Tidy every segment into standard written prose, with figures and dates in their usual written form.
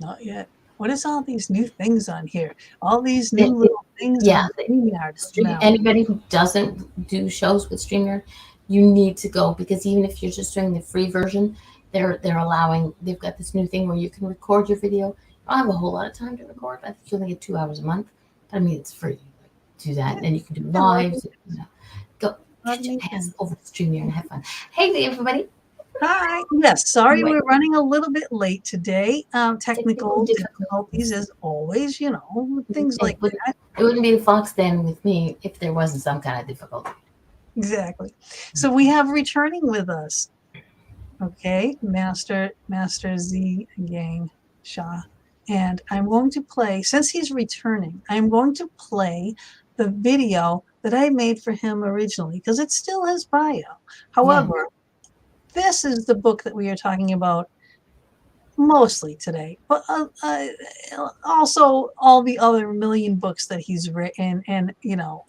Not yet. What is all these new things on here? All these new It, it, little things yeah, on StreamYard stream. now. Anybody who doesn't do shows with StreamYard, you need to go because even if you're just doing the free version, they've got this new thing where you can record your video. You don't have a whole lot of time to record. I think you only get 2 hours a month. But I mean, it's free. Do that, Yeah, and you can do yeah, a lot of, lives. Go lot get of your neat ass things. over to StreamYard and have fun. Hey, everybody. Hi. Yes, sorry Wait, we're running a little bit late today. technical Technical difficulty. difficulties as always, things It like wouldn't, that. it wouldn't be the Fox Den with me if there wasn't some kind of difficulty. Exactly. So we have returning with us. Okay, Master Z Gang Shah. And I'm going to play, since he's returning, I'm going to play the video that I made for him originally because it's still his bio. Yeah. However, this is the book that we are talking about mostly today, but also all the other million books that he's written. And,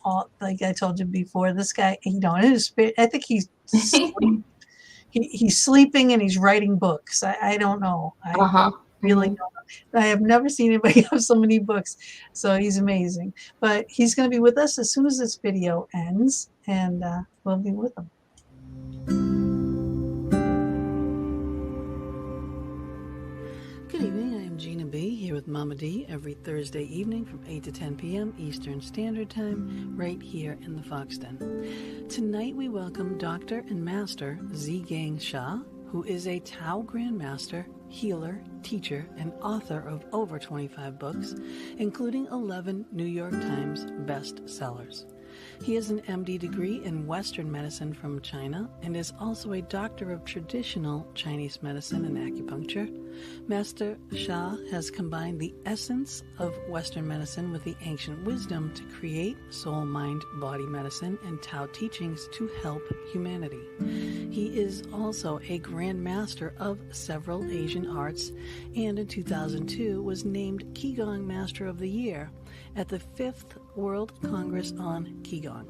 all, like I told you before, this guy, in his spirit, I think he's sleeping and he's writing books. I don't know. I Uh-huh. really Hmm. don't know. I have never seen anybody have so many books. So he's amazing. But he's going to be with us as soon as this video ends, and we'll be with him. Good evening. I am Gina B. here with Mama D every Thursday evening from 8 to 10 p.m. Eastern Standard Time, right here in the Fox Den. Tonight we welcome Dr. and Master Z Gang Shah, who is a Tao Grandmaster, healer, teacher, and author of over 25 books, including 11 New York Times bestsellers. He has an MD degree in Western medicine from China and is also a doctor of traditional Chinese medicine and acupuncture. Master Shah has combined the essence of Western medicine with the ancient wisdom to create soul, mind, body medicine and Tao teachings to help humanity. He is also a Grand Master of several Asian arts and in 2002 was named Qigong Master of the Year at the 5th World Congress on Qigong.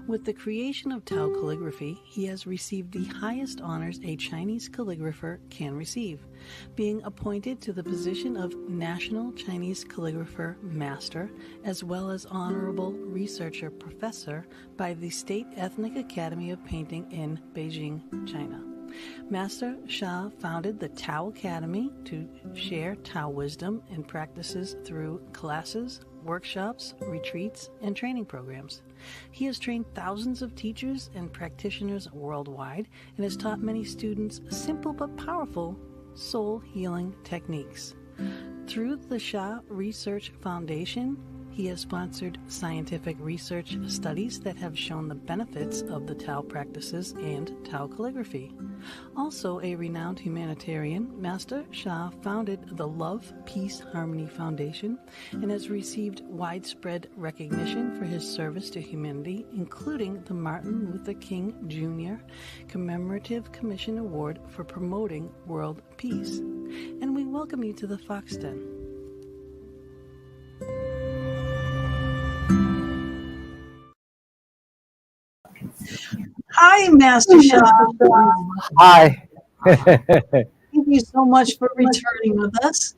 With the creation of Tao Calligraphy, he has received the highest honors a Chinese calligrapher can receive, being appointed to the position of National Chinese Calligrapher Master, as well as Honorable Researcher Professor by the State Ethnic Academy of Painting in Beijing, China. Master Shah founded the Tao Academy to share Tao wisdom and practices through classes, workshops, retreats, and training programs. He has trained thousands of teachers and practitioners worldwide and has taught many students simple but powerful soul healing techniques. Through the Shah Research Foundation, he has sponsored scientific research studies that have shown the benefits of the Tao practices and Tao calligraphy. Also a renowned humanitarian, Master Shah founded the Love, Peace, Harmony Foundation and has received widespread recognition for his service to humanity, including the Martin Luther King Jr. Commemorative Commission Award for promoting world peace. And we welcome you to the Fox Den. Hi, Master Shah. Hi. Thank you so much for returning with us.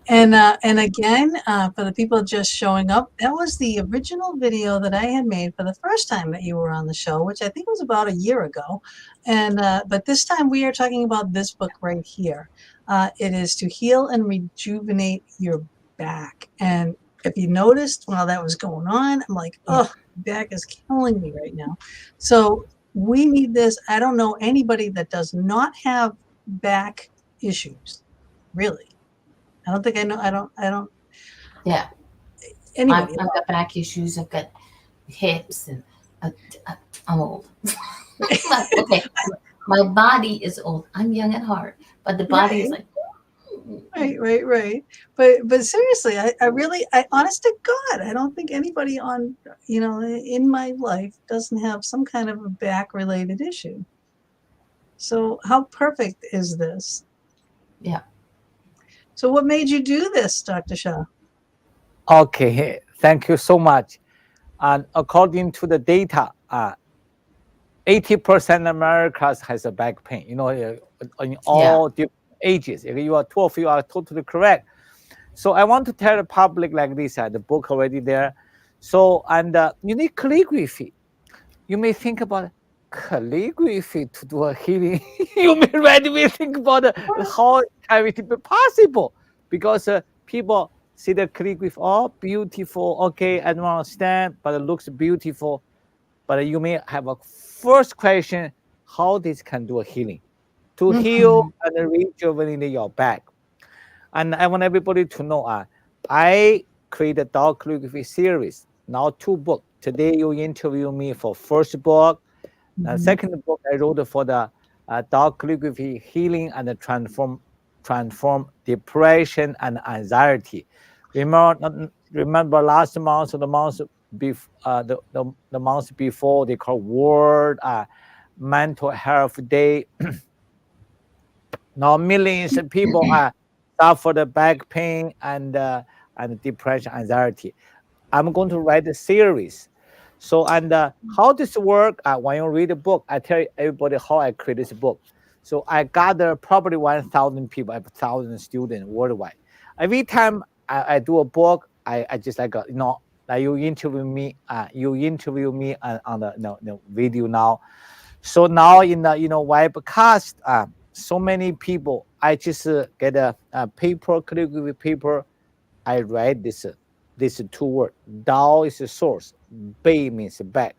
And again, for the people just showing up, that was the original video that I had made for the first time that you were on the show, which I think was about a year ago. And but this time we are talking about this book right here. It is To Heal and Rejuvenate Your Back. And if you noticed while that was going on, I'm like, oh, back is killing me right now. So we need this. I don't know anybody that does not have back issues, really. I don't think I know. I don't. Yeah. Anybody. I've got back issues. I've got hips, and uh, I'm old. Okay, my body is old. I'm young at heart, but the body is like. Right. But seriously, I really, honest to God, I don't think anybody on, in my life doesn't have some kind of a back related issue. So how perfect is this? Yeah. So what made you do this, Dr. Shah? Okay, thank you so much. And according to the data, 80% Americans has a back pain. In all Yeah. different ages. If you are 12, you are totally correct. So I want to tell the public like this, the book already there. So, and you need calligraphy. You may think about calligraphy to do a healing. You may randomly think about how can it be possible, because people see the calligraphy, oh, beautiful, okay, I don't understand, but it looks beautiful. But you may have a first question, how this can do a healing, to heal Mhm. and rejuvenate your back. And I want everybody to know, I created Tao Calligraphy series, now 2 books. Today you interview me for first book. The Mhm. second book I wrote for the Tao Calligraphy healing and the transform depression and anxiety. Remember last month, the month before, the month before, they call World Mental Health Day. Now millions of people suffer the back pain and depression, anxiety. I'm going to write a series. So, and how this work? When you read the book, I tell everybody how I create this book. So I gather probably 1,000 people, I have 1,000 students worldwide. Every time I do a book, I just like like you interview me on the video now. So now in the webcast, so many people, I just get a paper, calligraphy paper. I write this 2 word. Tao is the source. Bei means back,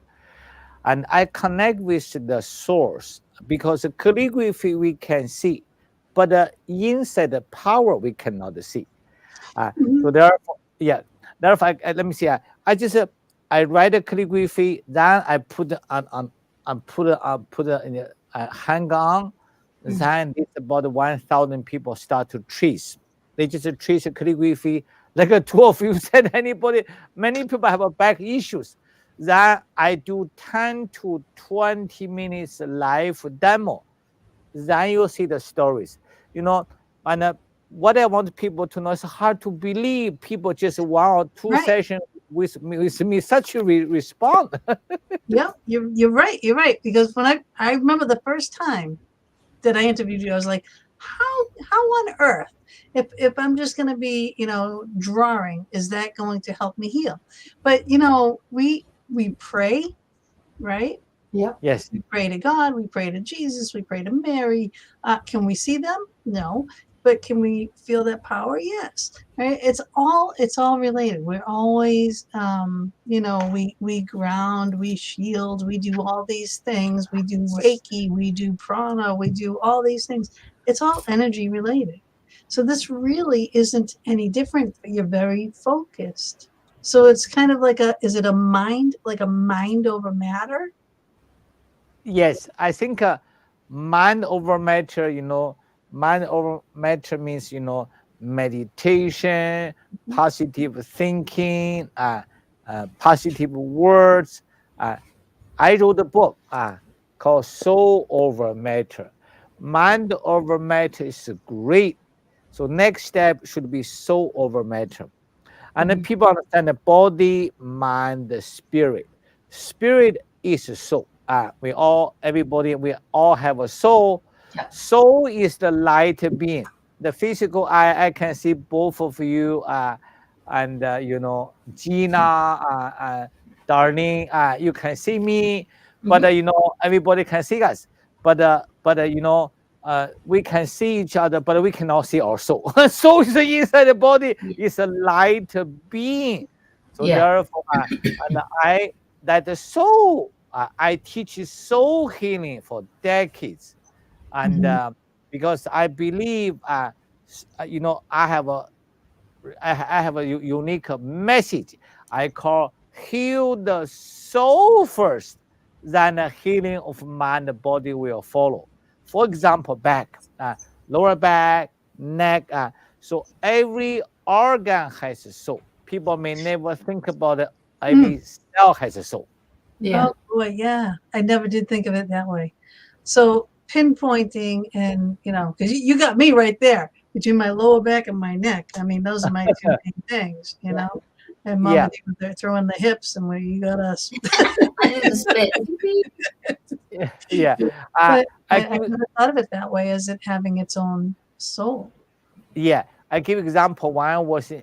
and I connect with the source, because calligraphy we can see, but inside the power we cannot see. So Mhm. therefore, yeah, therefore, let me see. I just I write a calligraphy, then I put it on put it in hang on. Mhm. Then it's about 1,000 people start to trace. They just trace a calligraphy. Like a two of you said, anybody, many people have a back issues. Then I do 10 to 20 minutes live demo. Then you see the stories, you know. And what I want people to know is hard to believe people just 1 or 2 Right. sessions with me such a respond. Yep. You're right. You're right. Because when I remember the first time that I interviewed you, I was like, how on earth, if I'm just going to be, drawing, is that going to help me heal? But we pray, right? Yep. Yes, We pray to God, we pray to Jesus, we pray to Mary. Can we see them? No. But can we feel that power? Yes. Right. It's all related. We're always, we ground, we shield, we do all these things. We do Reiki, we do prana, we do all these things. It's all energy related. So this really isn't any different, but you're very focused. So it's kind of like is it like a mind over matter? yes. I think mind over matter. Mind over matter means meditation, positive thinking, positive words. Uh, I wrote a book called Soul Over Matter. Mind over matter is great. So next step should be soul over matter. And then Mhm. people understand the body, mind, the spirit. Spirit is a soul. We all have a soul. Yeah. Soul is the light being. The physical eye, I can see both of you, and Gina, Darlene, you can see me, but Mhm. everybody can see us. But we can see each other, but we cannot see our soul. Soul is inside the body, Yeah. is a light being. So Yeah. therefore, and I that the soul, I teach soul healing for decades, and Mhm. because I believe, I have a unique message. I call heal the soul first, then the healing of mind, the body will follow. For example, back, lower back, neck. So every organ has a soul. People may never think about it. Mm. Every cell has a soul. Yeah. Oh boy, yeah. I never did think of it that way. So pinpointing and because you got me right there between my lower back and my neck. I mean, those are my two main things, Yeah. And Mama Yeah, D they're throwing the hips and where you got us. I do the spit. yeah. Uh, But I I give never thought of it that way as it having its own soul. Yeah, I give example. When I was in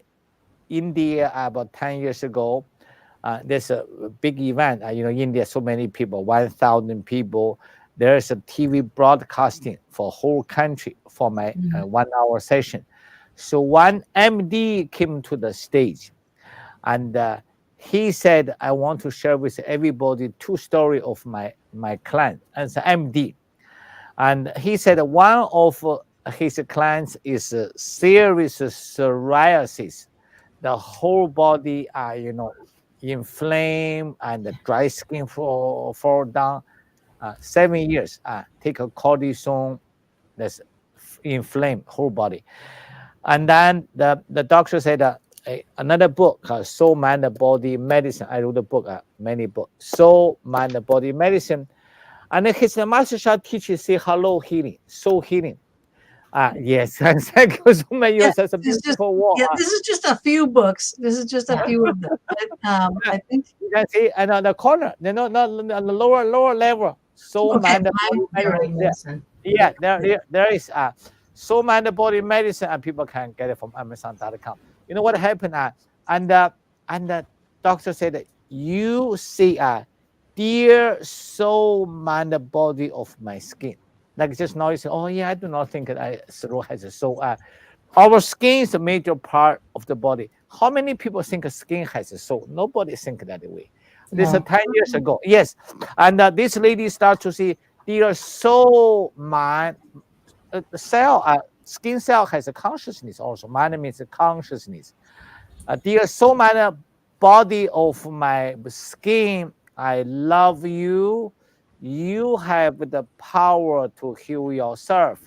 India about 10 years ago, there's a big event. India, so many people, 1,000 people. There's a TV broadcasting for whole country for my Mhm. 1 hour session. So one MD came to the stage, and he said, "I want to share with everybody two story of my client as an MD." And he said one of his clients is serious psoriasis. The whole body, inflamed and the dry skin fall down. 7 years, take a cortisone, that's inflamed whole body. And then the doctor said another book called Soul, Mind, and Body Medicine. I wrote a book, many books, Soul, Mind, and Body Medicine. And then his master shot teacher say hello healing, soul healing. Yes, thank you so much. Yeah, You're such a this is just beautiful word. this is just a few books. This is just a few of them. But, I think You can see, and on the corner, not on the lower level, soul, okay. mind, and body Body medicine. medicine. Yeah, there is soul, mind, and body medicine, and people can get it from Amazon.com. You know what happened? And the doctor said that you see dear soul, mind, and body of my skin. Like just now you say, oh yeah, I do not think that throat has a soul. Our skin is a major part of the body. How many people think a skin has a soul? Nobody think that way. This is No. 10 years ago. Yes. And this lady start to see their soul, mind, the cell, skin cell has a consciousness also. Mind means a consciousness. Dear soul, mind, body of my skin, I love you. You have the power to heal yourself.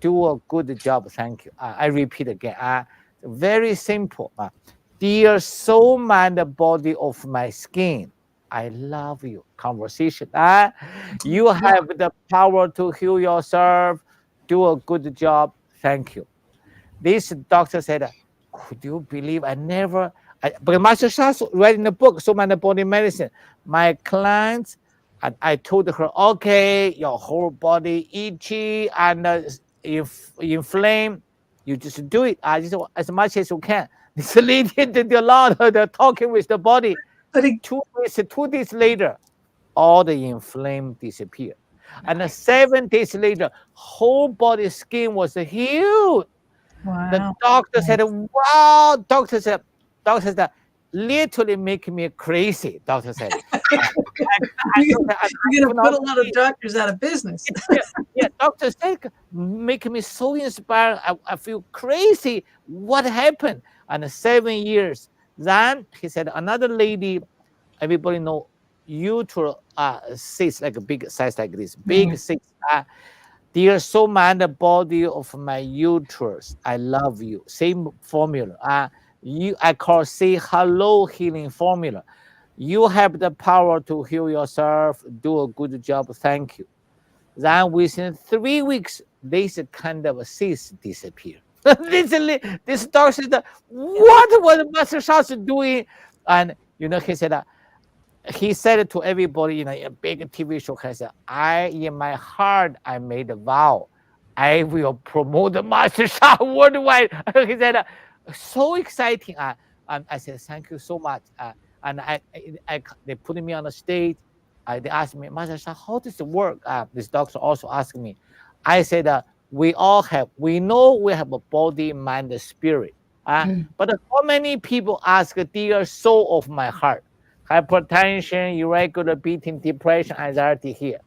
Do a good job. Thank you. I repeat again. Very simple. Dear soul, mind, body of my skin, I love you. Conversation. You have the power to heal yourself. Do a good job. Thank you. This doctor said, could you believe but Master Shah's writing the book, Soul, Mind, Body Medicine. My clients, and I told her, okay, your whole body itchy and inflamed. You just do it just as much as you can. This lady did a lot of the talking with the body. but it, 2 days later, all the inflamed disappeared. And 7 days later, whole body skin was healed. The wow. doctor said, wow, doctor said, literally making me crazy. Doctor said, You're I gonna could put not a lot of believe. doctors out of business. Yeah, yeah, doctor said, making me so inspired. I feel crazy. What happened? And 7 years. Then he said, another lady, everybody know, uterus cyst, like a big size like this, big Mhm. cyst. Dear soul, mind, the body of my uterus, I love you. Same formula. I call say hello healing formula. You have the power to heal yourself. Do a good job. Thank you. Then within 3 weeks, this kind of cyst disappear. This doctor said, what was Master Shas doing? And he said it to everybody in a big TV show. He said, in my heart, I made a vow. I will promote the Master Shah worldwide. He said, so exciting. And I said, thank you so much. And they put me on the stage. They asked me, Master Shah, how does it work? This doctor also asked me. I said, we know we have a body, mind, and spirit. Mm. But how many people ask, dear soul of my heart? Hypertension, irregular beating, depression, anxiety here.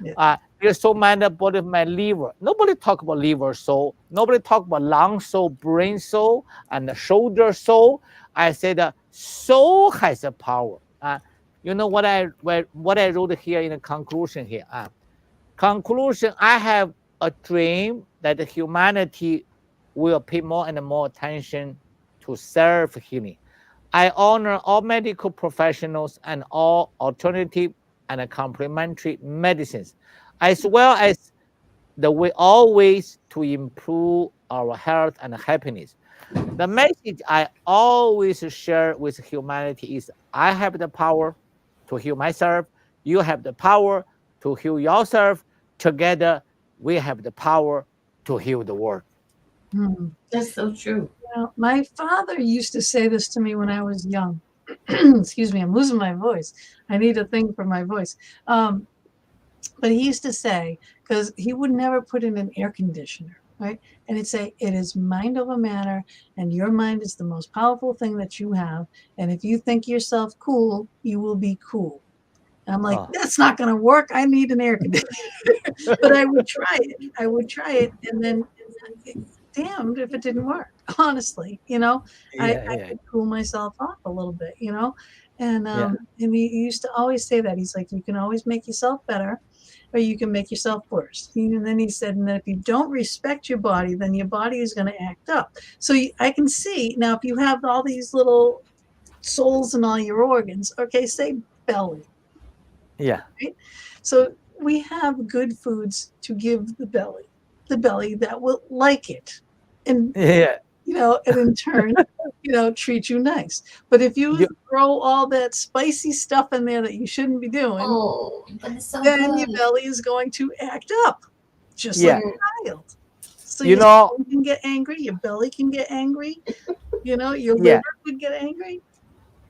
Yeah. There's so many body of my liver. Nobody talk about liver soul. Nobody talk about lung soul, brain soul, and the shoulder soul. I said soul has a power. You know what I wrote here in the conclusion here. Conclusion, I have a dream that humanity will pay more and more attention to self healing. I honor all medical professionals and all alternative and complementary medicines, as well as the way always to improve our health and happiness. The message I always share with humanity is I have the power to heal myself. You have the power to heal yourself. Together, we have the power to heal the world. Hmm. That's so true. Well, my father used to say this to me when I was young. Excuse me, I'm losing my voice. I need a thing for my voice. Um, but he used to say, because he would never put in an air conditioner, right? And he'd say, it is mind over matter, and your mind is the most powerful thing that you have. And if you think yourself cool, you will be cool. And I'm like, Oh, that's not going to work. I need an air conditioner. But I would try it. I would try it. And then damned if it didn't work, honestly. yeah, I yeah, could cool myself off a little bit. And yeah, and he used to always say that. He's like, you can always make yourself better or you can make yourself worse. And then he said, and that if you don't respect your body, then your body is going to act up. So I can see now if you have all these little souls in all your organs, okay, say belly, yeah, right? So we have good foods to give the belly that will like it. And yeah. and in turn, treat you nice. But if you You, throw all that spicy stuff in there that you shouldn't be doing, Oh, but it's so then your good. belly is going to act up, just like yeah. Mm. a child. So You your know, stomach can get angry, your belly can get angry, your yeah. liver could get angry.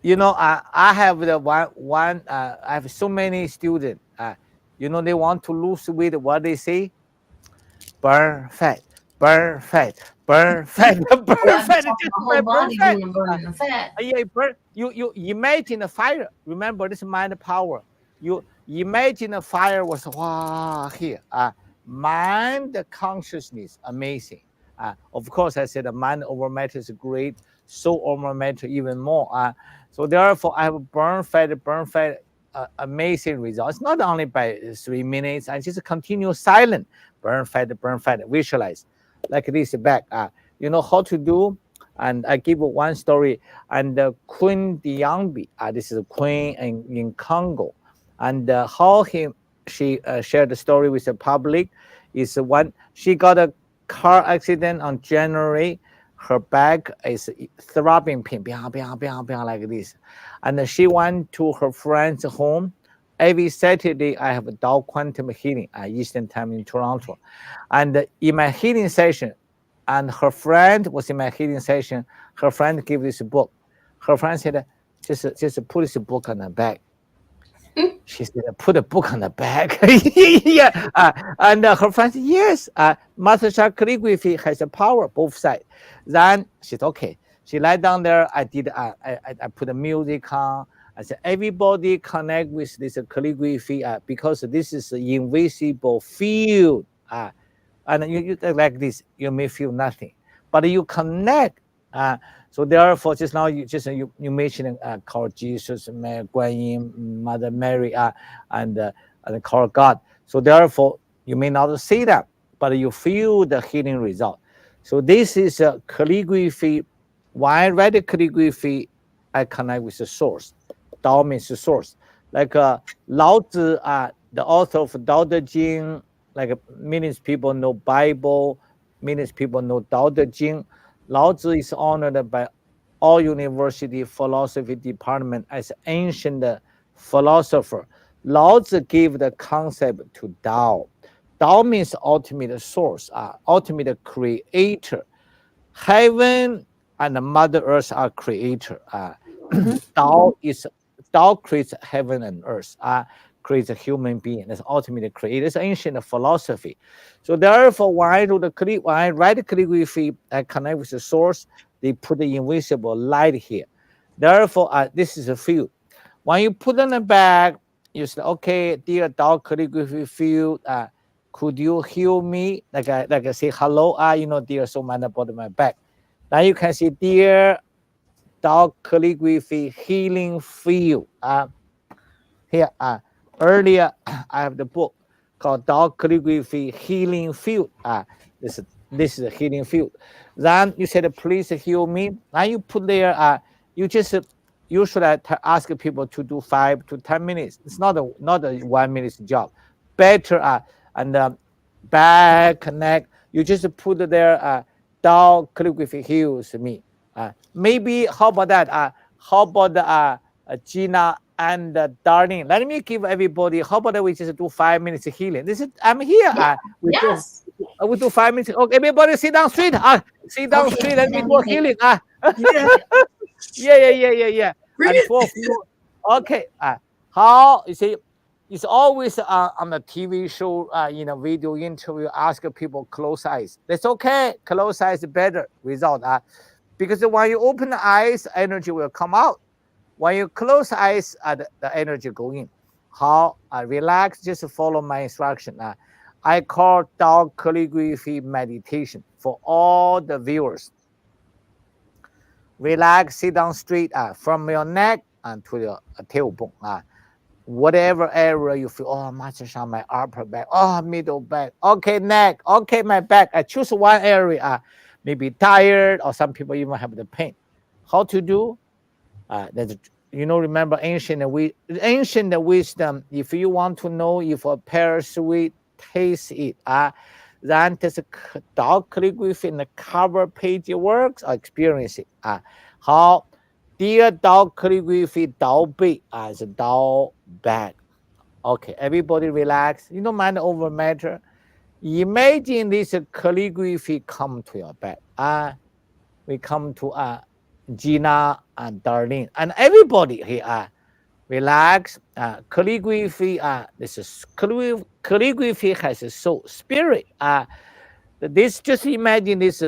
I have the one. I have so many students. They want to lose weight. What they say? Burn fat, burn fat, burn fat, Oh, burn I've been fat. talking Just my whole by burn body fat. doing Uh, burning the fat. yeah, burn. You imagine the fire. Remember, this mind power. You imagine the fire was wow here. Mind consciousness, amazing. Of course, I said the mind over matter is great. Soul over matter even more. So therefore, I have burn fat. Amazing results. Not only by 3 minutes, I just continue silent burn fat, visualize like this back. You know how to do, and I give one story. And Queen Diambi, this is a queen in Congo, and how she shared the story with the public is one she got a car accident on January. Her back is throbbing pain, like this, and she went to her friend's home. Every Saturday, I have a Tao Quantum Healing at Eastern Time in Toronto. And in my healing session, and her friend was in my healing session, her friend gave this book. Her friend said, just put this book on the bag. She said, put a book on the bag. Yeah. And her friend said, yes, Master Sha calligraphy has a power, both sides. Then she said, okay. She lied down there. I put the music on. I said, everybody connect with this calligraphy because this is an invisible field. And you like this, you may feel nothing, but you connect. Uh, so therefore, just now you mentioned call Jesus, Guan Yin, Mother Mary, and call God. So therefore, you may not see that, but you feel the healing result. So this is a calligraphy. Why I write the calligraphy? I connect with the source. Tao means the source. Like Lao Tzu, the author of Tao Te Ching, like millions people know Bible, millions people know Tao Te Ching. Lao Tzu is honored by all university philosophy department as ancient philosopher. Lao Tzu gave the concept to Tao. Tao means ultimate source, ultimate creator. Heaven and Mother Earth are creator. Mhm. Tao is Tao creates heaven and earth. Creates a human being. That's ultimate creator. It's ancient philosophy. So therefore, when I write the calligraphy, I connect with the source. They put the invisible light here. Therefore, this is a field. When you put on the bag, you say, okay, dear Tao calligraphy field, could you heal me? Like I say hello, dear soul man about my back. Now you can see, dear Tao calligraphy healing field. Here, earlier I have the book called Tao Calligraphy Healing Field. This is a healing field. Then you said, please heal me. Now you put there, you just usually ask people to do 5 to 10 minutes. It's not a 1 minute job. Better and back, neck. You just put there, Tao Calligraphy heals me. Maybe how about that? How about Gina and Darlene? Let me give everybody. How about we just do 5 minutes healing? This is I'm here. Yeah. We do Yes. We do 5 minutes. Okay, everybody sit down straight. Sit down Okay, straight. Let sit me down, do you take. healing. Yeah. Yeah. Bring And it. for okay. How you see? It's always on the TV show, video interview, ask people close eyes. That's okay. Close eyes better result. Because when you open the eyes, energy will come out. When you close eyes, the energy go in. How? Relax. Just follow my instruction. I call Tao Calligraphy meditation for all the viewers. Relax, sit down straight from your neck and to your tailbone. Whatever area you feel, oh, Master Shan, my upper back, oh, middle back, okay, neck, okay, my back. I choose one area, maybe tired, or some people even have the pain. How to do? That's, remember ancient wisdom. If you want to know if a pear sweet, taste it. Then this Tao calligraphy in the cover page works or experience it. How? Dear Tao calligraphy, Tao Bei as Tao bag. Okay, everybody relax. You don't mind over matter. Imagine this calligraphy come to your bag. We come to Gina and Darlene and everybody here. Relax. Calligraphy. This is calligraphy has a soul spirit. This just imagine this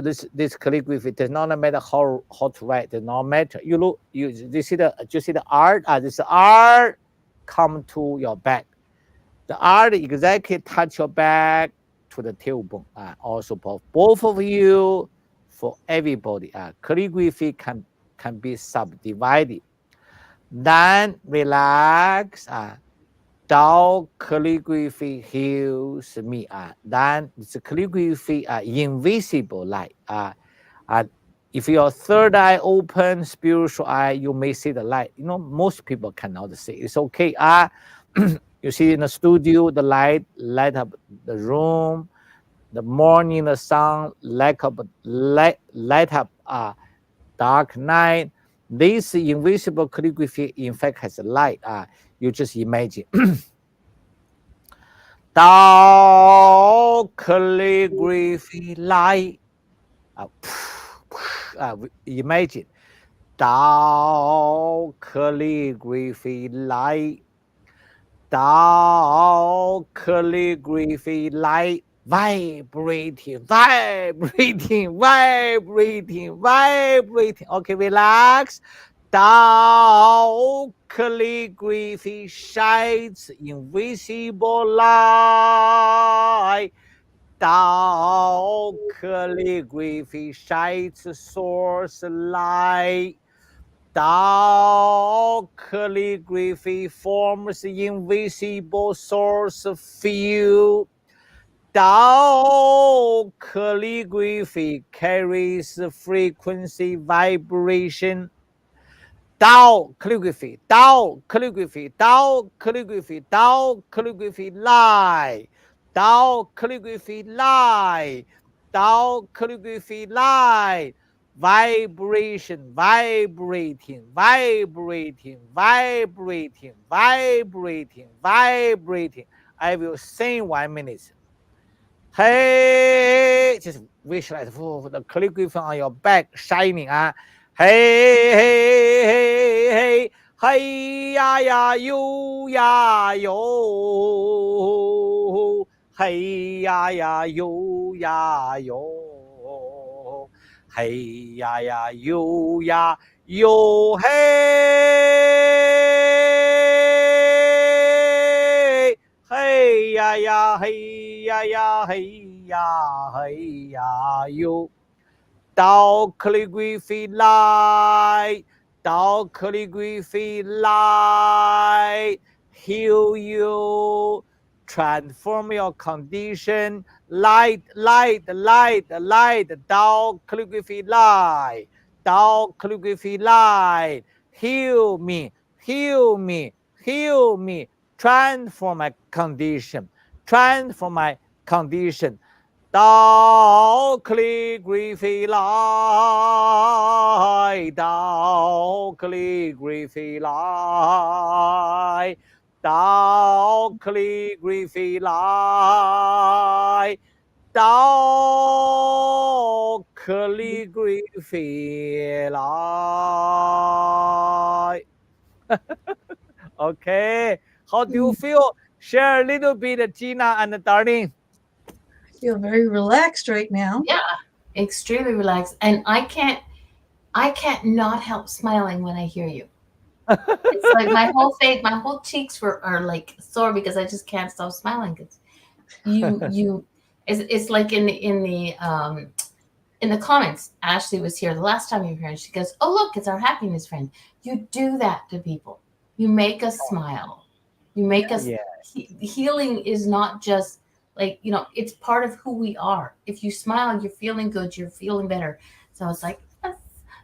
calligraphy. It does not matter how to write. Does not matter. You see the art. This art come to your back. The art exactly touch your back to the tailbone. Also both of you, for everybody. Calligraphy can be subdivided. Then relax. Tao calligraphy heals me. Then it's calligraphy invisible light. If your third eye open, spiritual eye, you may see the light. Most people cannot see. It's okay. You see in the studio, the light up the room. The morning, the sun light up dark night. This invisible calligraphy, in fact, has a light. You just imagine. Tao calligraphy light. Imagine Tao calligraphy light. Tao calligraphy light. Vibrating. Okay, relax. Tao calligraphy shines invisible light. Tao calligraphy shines source light. Tao calligraphy forms invisible source field. Tao calligraphy carries frequency vibration. Tao calligraphy, Tao calligraphy, Tao calligraphy, Tao calligraphy light. Tao calligraphy light. Tao calligraphy light. Vibration, vibrating. I will sing 1 minute. Hey, just visualize the calligraphy on your back shining. Hey, ya, yo, ya, yo. Hey, ya, yo, ya, yo. Hey, ya, yo, ya, yo. Hey, hey, ya, yo. Tao calligraphy light. Tao calligraphy light. Heal you. Transform your condition. Light. Tao calligraphy light. Tao calligraphy light. Heal me. Transform my condition. Tao calligraphy light. Tao calligraphy light. Tao calligraphy light. Tao Calligraphy 来。Okay, how do you feel? Share a little bit, Gina and Darlene. I feel very relaxed right now. Yeah, extremely relaxed, and I can't not help smiling when I hear you. It's like my whole face, my whole cheeks are like sore because I just can't stop smiling. Because you, it's like in the comments. Ashley was here the last time you were here, and she goes, "Oh look, it's our happiness friend." You do that to people. You make us smile. You make us. Yeah. Healing is not just like, it's part of who we are. If you smile, you're feeling good. You're feeling better. So it's like, yes.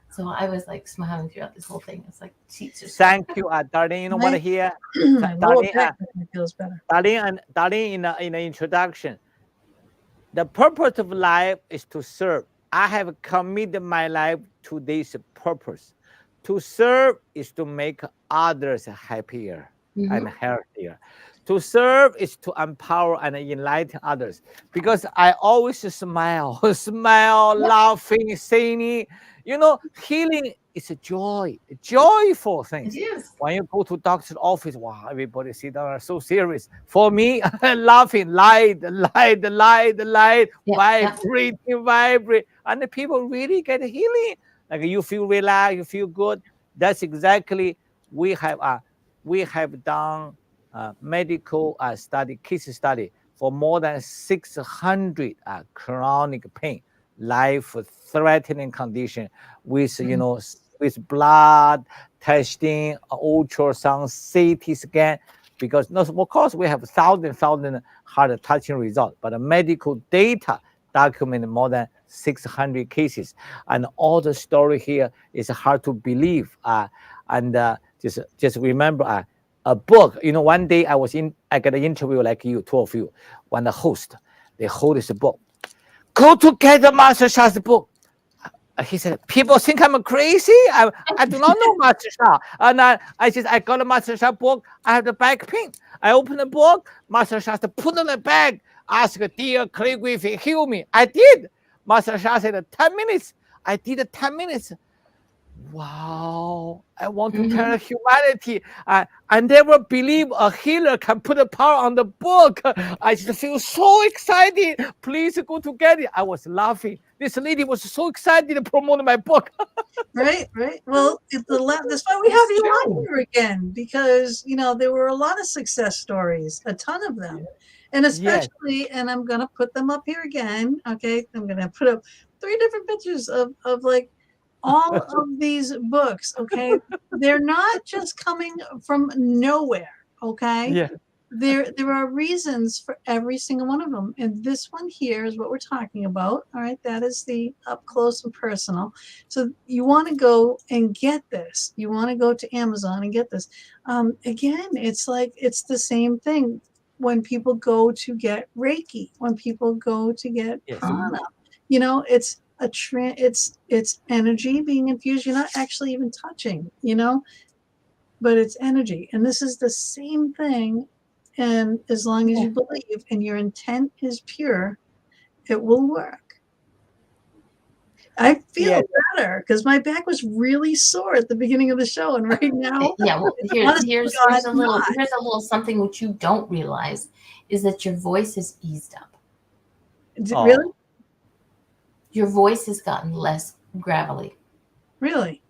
So I was like smiling throughout this whole thing. It's like cheeks are Thank you, Darlene. You know what here? My lower Darlene, back feels better. Darlene, in the introduction, the purpose of life is to serve. I have committed my life to this purpose. To serve is to make others happier and healthier. To serve is to empower and enlighten others. Because I always smile, laughing, singing. Healing is a joyful thing. It is. When you go to doctor's office, wow, everybody sit down, so serious. For me, laughing, light, vibrate, and the people really get healing. Like you feel relaxed, you feel good. That's exactly we have done medical case study for more than 600 chronic pain, life-threatening condition with with blood testing, ultrasound, CT scan. Because of course we have thousand heart touching results, but the medical data document more than 600 cases, and all the story here is hard to believe. Just remember a book. One day I got an interview like you, two of you, when the host, they hold this book. Go to get the Master Sha's book. He said, people think I'm crazy. I do not know Master Sha. And I said, I got a Master Sha book. I have the back pain. I open the book. Master Sha said, put on the bag. Ask, dear calligraphy, heal me. I did. Master Sha said, 10 minutes. I did 10 minutes. Wow, I want to tell humanity. I never believe a healer can put a power on the book. I just feel so excited. Please go to get it. I was laughing. This lady was so excited to promote my book. Right. Well, that's why we have you on here again, because there were a lot of success stories, a ton of them, and especially, and I'm gonna put them up here again. Okay, I'm gonna put up 3 different pictures of like all of these books. Okay, they're not just coming from nowhere. Okay. Yeah. There are reasons for every single one of them, and this one here is what we're talking about. All right, that is the up close and personal. So you want to go and get this. You want to go to Amazon and get this. Again, it's like it's the same thing when people go to get Reiki, when people go to get prana. It's it's energy being infused. You're not actually even touching, but it's energy, and this is the same thing. And as long as you believe and your intent is pure, it will work. I feel better because my back was really sore at the beginning of the show, and right now, well, here's a little something which you don't realize is that your voice has eased up. Really? Your voice has gotten less gravelly. Really?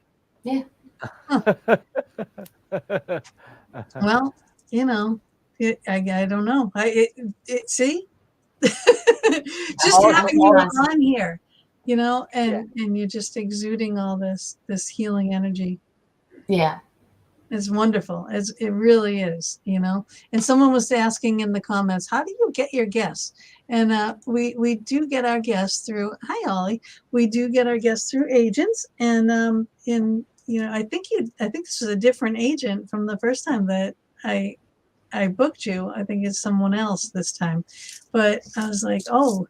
Yeah. Huh. Well, I don't know. See, just having you on here, and you're just exuding all this healing energy. Yeah, it's wonderful. It really is. And someone was asking in the comments, how do you get your guests? And we do get our guests through. Hi, Ollie. We do get our guests through agents, and I think this is a different agent from the first time that I booked you. I think it's someone else this time, but I was like, oh,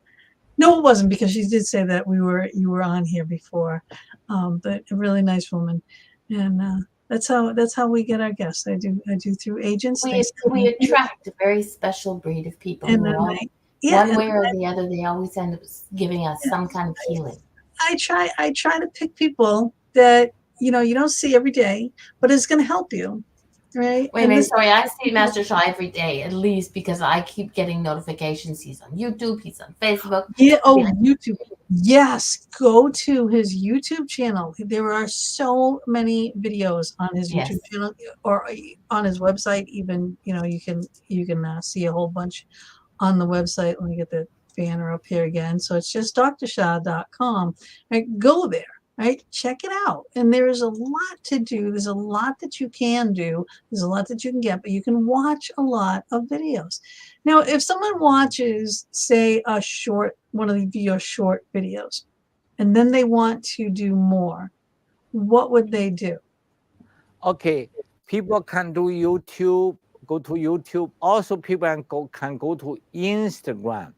no, it wasn't, because she did say that you were on here before, but a really nice woman, and that's how we get our guests. I do through agents. We attract a very special breed of people. And who are all Yeah, One way or the other, they always end up giving us some kind of healing. I try to pick people that you don't see every day, but it's going to help you, right? Wait a And minute, this sorry, I see Master Shaw every day, at least because I keep getting notifications. He's on YouTube, he's on Facebook. yeah, oh, Yeah. YouTube. Yes, go to his YouTube channel. There are so many videos on his Yes. YouTube channel or on his website. Even you can see a whole bunch on the website. Let me get the banner up here again. So it's just drshaw.com. Right, go there. Right, check it out. And there is a lot to do. There's a lot that you can do. There's a lot that you can get, but you can watch a lot of videos. Now, if someone watches, say, one of your short videos, and then they want to do more, what would they do? Okay, people can do YouTube, go to YouTube. Also, people can go to Instagram.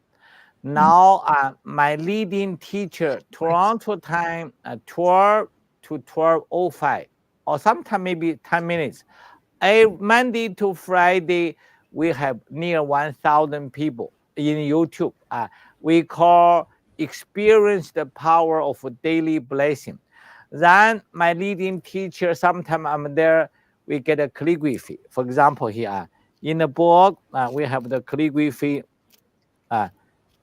Now, my leading teacher, Toronto time, 12 to 12:05, or sometime maybe 10 minutes. Monday to Friday, we have near 1,000 people in YouTube. We call experience the power of daily blessing. Then my leading teacher, sometime I'm there, we get a calligraphy. For example, here in the book, we have the calligraphy,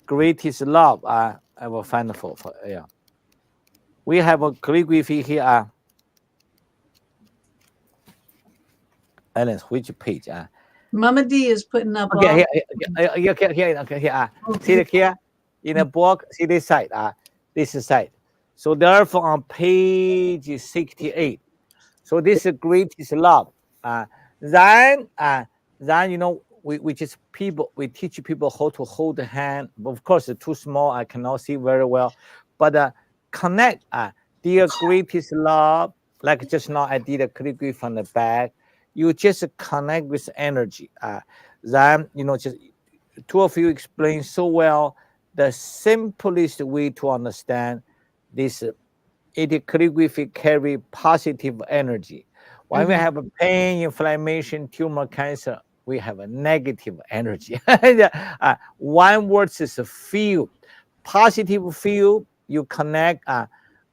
greatest love. I will find for yeah. We have a calligraphy here. Ellen, which page? Mama D is putting up all. Okay, here. See it here in the book. See this side. This side. So therefore, on page 68. So this is greatest love. Then, we just people. We teach people how to hold the hand. Of course, it's too small. I cannot see very well. But connect. Dear greatest love. Like just now, I did a calligraphy from the back. You just connect with energy. Then just two of you explain so well the simplest way to understand this. It calligraphy carry positive energy. When we have a pain, inflammation, tumor, cancer, we have a negative energy. One word is feel. Positive feel. You connect.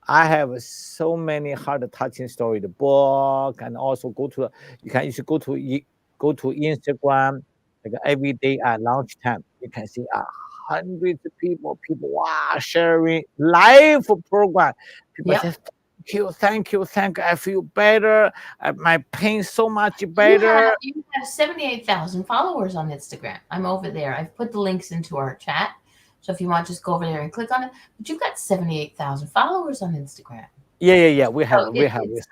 I have so many heart touching story. The book, and also you should go to Instagram like every day at lunchtime. You can see hundreds of people wow sharing live program. People Yep. say thank you. I feel better. My pain so much You better. have 78,000 followers on Instagram. I'm over there. I've put the links into our chat. So if you want, just go over there and click on it. But you've got 78,000 followers on Instagram. Yeah. We have. So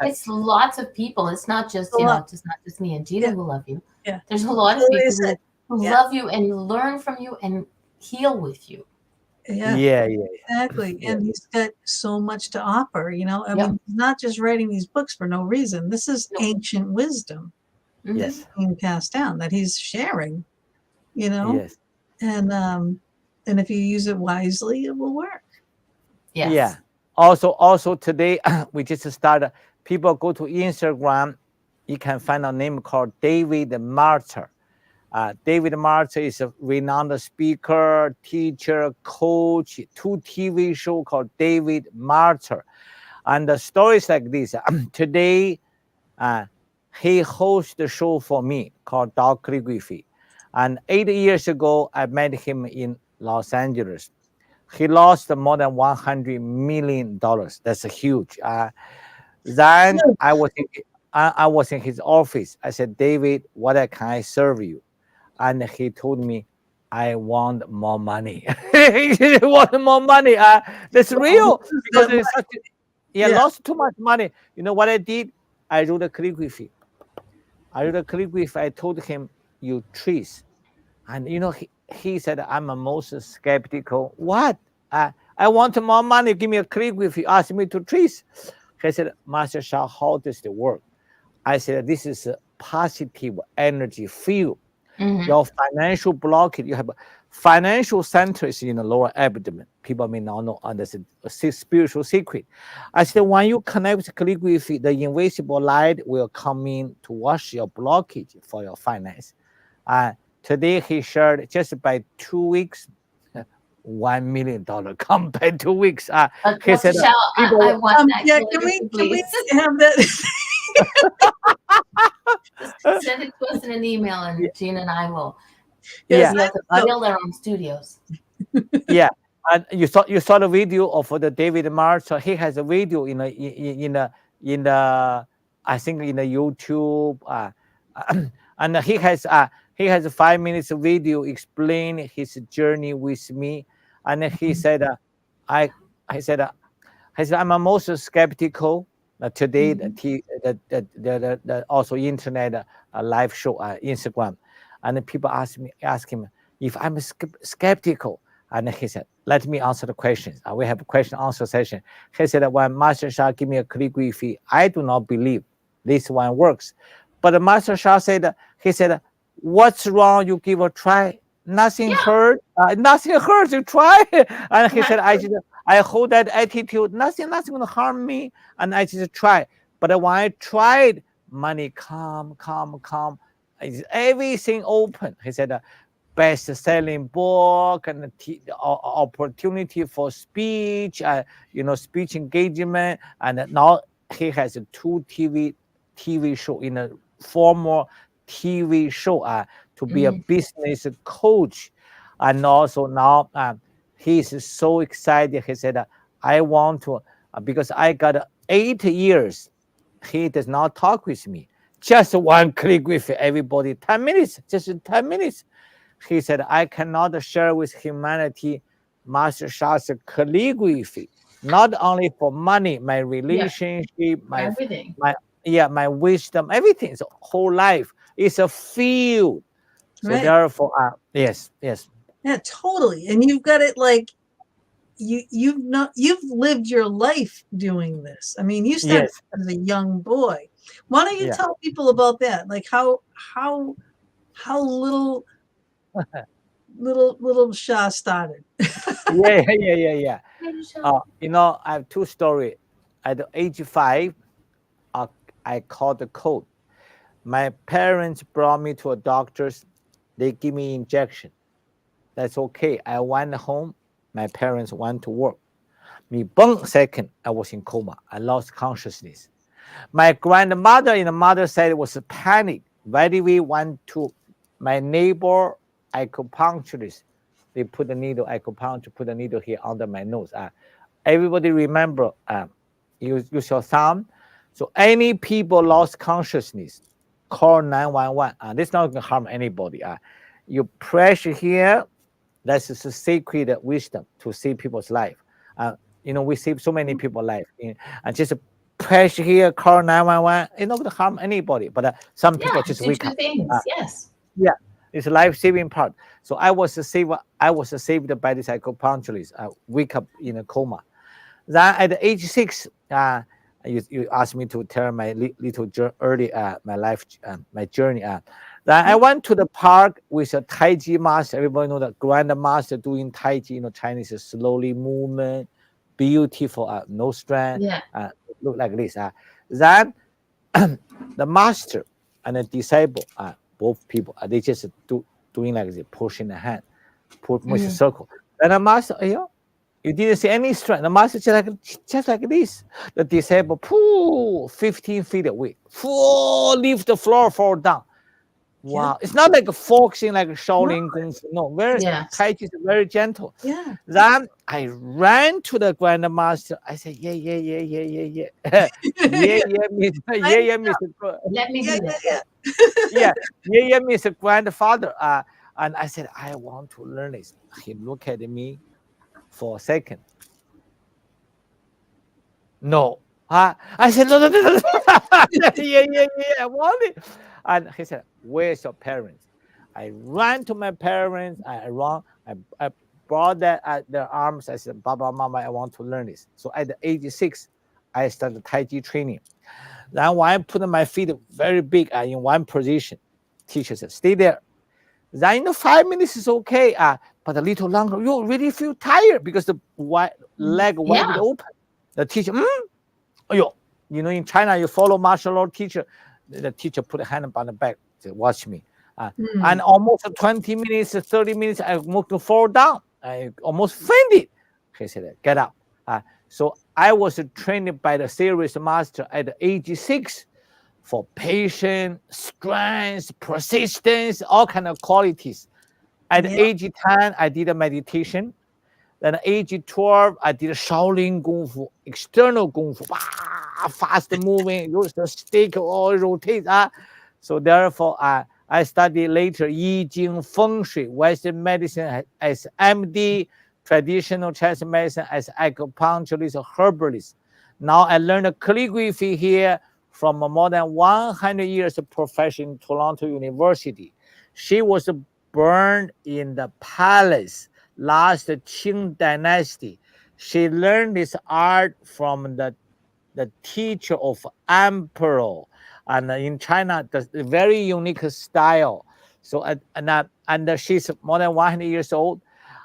it's lots of people. It's not just it's not just me and Gina who love you. Yeah. There's a lot of So they people said, who love you and learn from you and heal with you. Yeah, exactly. Yeah. And he's got so much to offer. I Yep. mean, he's not just writing these books for no reason. This is Nope. ancient wisdom Yes. being passed down that he's sharing. Yes. And if you use it wisely, it will work. Yes. Yeah. Also today we just started. People go to Instagram. You can find a name called David Martyr. David Martyr is a renowned speaker, teacher, coach. 2 TV show called David Martyr, and the stories like this. Today, he hosts the show for me called Tao Calligraphy, and 8 years ago I met him in Los Angeles. He lost more than $100 million. That's huge. Then I was in his office. I said, David, what can I serve you? And he told me, I want more money. He want more money. That's real. Because it's lost too much money. You know what I did? I wrote a calligraphy. I told him, you trees. And he said, I'm a most skeptical. What? I want more money. Give me a calligraphy. Ask me to trees. He said, Master Shah, how does it work? I said, this is a positive energy field. Your financial blockage, you have financial centers in the lower abdomen. People may not know, that's a spiritual secret. I said, when you connect with calligraphy, the invisible light will come in to wash your blockage for your finance. Today he shared just by 2 weeks, $1 million. Come back 2 weeks. He said, Michelle, I people, want that Yeah, calligraphy, can we please. have that? Just send it to us in an email, and Gina and I will Yes, yeah, be able to build our own studios. yeah. And you saw the video of the David March. So he has a video in the I think in the YouTube. And he has a 5 minutes video explain his journey with me. And he said, I I said I'm most skeptical today. The, Mhm. also internet live show Instagram, and then people ask him if I'm skeptical, and he said, "Let me answer the questions. We have a question answer session." He said, "When Master Shah give me a calligraphy, I do not believe this one works, but the Master Shah said, he said, what's wrong? You give a try. Nothing Yeah, hurt. Nothing hurts. You try." And he said, exactly. I hold that attitude. Nothing will harm me, and I just try. But when I tried, money come. Everything open. He said, best-selling book and opportunity for speech, speech engagement, and now he has a two TV show in a former TV show to be a Mm, business coach, and also now he's so excited. He said, "I want to because I got 8 years. He does not talk with me. Just one click with everybody. 10 minutes, just 10 minutes." He said, "I cannot share with humanity Master Shah's calligraphy, not only for money, my yeah, relationship, everything. my wisdom, everything. So whole life is a field." So Right. therefore, yes, Yeah, totally. And you've got it like you've lived your life doing this. I mean, you started yes, as a young boy. Why don't you yeah, tell people about that? Like how little Shah started. yeah. Hey, Michelle. I have two stories. At age 5, uh, I caught the cold. My parents brought me to a doctor's. They give me injection. That's okay. I went home. My parents went to work. Me, boom, second, I was in coma. I lost consciousness. My grandmother and the mother said it was a panic. Why we went to my neighbor acupuncturist? They put the needle, acupuncture, put the needle here under my nose. Everybody remember, use your thumb. So any people lost consciousness, call 911. This is not going to harm anybody. You pressure here. That's just a sacred wisdom to save people's life. We save so many people's life. And just pressure here, call 911. It's not going to harm anybody. But some Yeah, people just do wake two up. Uh, things. Yes. yeah, it's a life-saving part. So I was saved. I was saved by this acupuncturist. I wake up in a coma. Then at age 6, you asked me to tell my little early my life my journey. Then I went to the park with a Tai Chi master. Everybody know the grandmaster doing Tai Chi. Chinese slowly movement, beautiful, no strength. Yeah. Look like this. Then the master and the disciple, both people, they just doing like this, pushing the hand, put with a Mm, circle. Then the master, you didn't see any strength. The master just like this. The disciple, 15 feet away, leave the floor, fall down. Yeah. Wow, it's not like a foxing like a No, Shaolin Kung Fu. No, very yeah. Tai Chi is very gentle. yeah. Then I ran to the grandmaster. I said, yeah. Yeah, Yeah. I yeah, Mr. Let me yeah, do that. yeah, Yeah, yeah, Mr. Grandfather. And I said, I want to learn this. He looked at me for a second. No. I said, no. Yeah, I want it. And he said, where's your parents? I ran to my parents. I brought their arms. I said, Baba, Mama, I want to learn this. So at the age 6, I started Tai Chi training. Then when I put my feet very big in one position, teacher said, stay there. Then 5 minutes is okay, but a little longer, you really feel tired because the leg wide Yeah. open. The teacher, in China, you follow martial law teacher. The teacher put a hand on the back to watch me. And almost 20 minutes, 30 minutes, I moved to fall down. I almost fainted. He said, get up. So I was trained by the series master at age 6 for patience, strength, persistence, all kind of qualities. At age 10, I did a meditation. Then at age 12, I did Shaolin Kung Fu, external Kung Fu, fast moving, use the stick or rotate. So therefore, I studied later Yi Jing Feng Shui, Western medicine as MD, traditional Chinese medicine as acupuncturist or herbalist. Now I learned calligraphy here from more than 100 years of profession in Toronto University. She was born in the palace last Qing dynasty. She learned this art from the teacher of emperor, and in China, the very unique style. So and she's more than 100 years old,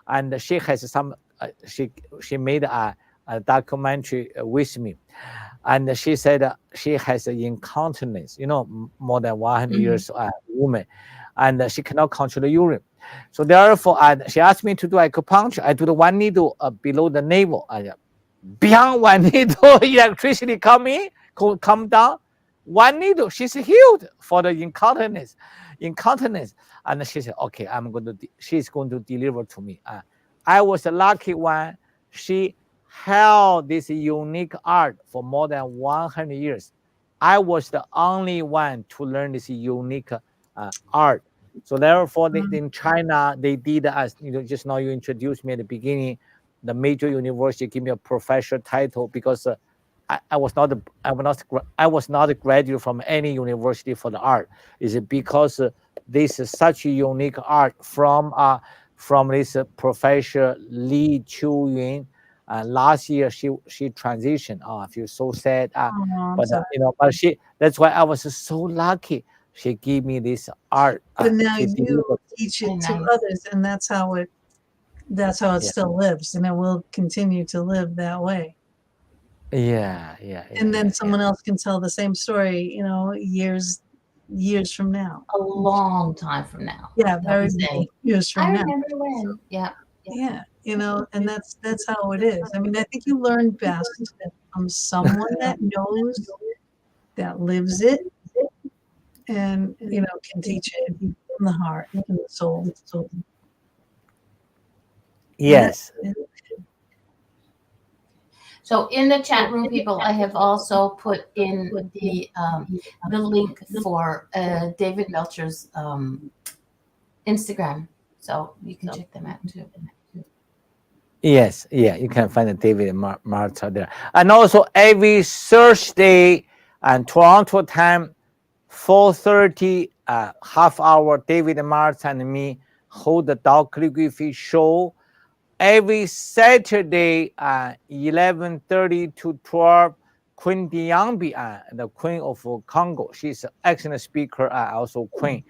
and she has some. She made a documentary with me, and she said she has incontinence. More than 100 years woman, and she cannot control the urine. So therefore, she asked me to do acupuncture. I do the one needle below the navel. Beyond one needle, electricity come down. One needle, she's healed for the incontinence. And she said, okay, she's going to deliver to me. I was the lucky one. She held this unique art for more than 100 years. I was the only one to learn this unique art. So therefore, in China, they did, as just now you introduced me at the beginning, the major university give me a professor title because I was not a graduate from any university for the art. Is it because this is such a unique art from this professor Li Qiuyun. Last year she transitioned. I feel so sad. But that's why I was so lucky. She gave me this art. But now you teach it to others, and that's how it still lives, and it will continue to live that way. Yeah. And then someone else can tell the same story, years from now. A long time from now. Yeah, very many years from now. I remember when. Yeah. And that's how it is. I mean, I think you learn best from someone that knows, that lives it, and can teach it from the heart and the soul. Yes. So in the chat room, people, I have also put in the link for David Melcher's Instagram, so you can check them out too. Yes, you can find David and Martha there. And also every Thursday and Toronto time, 4:30, half hour, David and Martha and me hold the Tao Calligraphy show. Every Saturday, 11:30 to 12, Queen Diambi, the Queen of Congo. She's an excellent speaker, also Queen.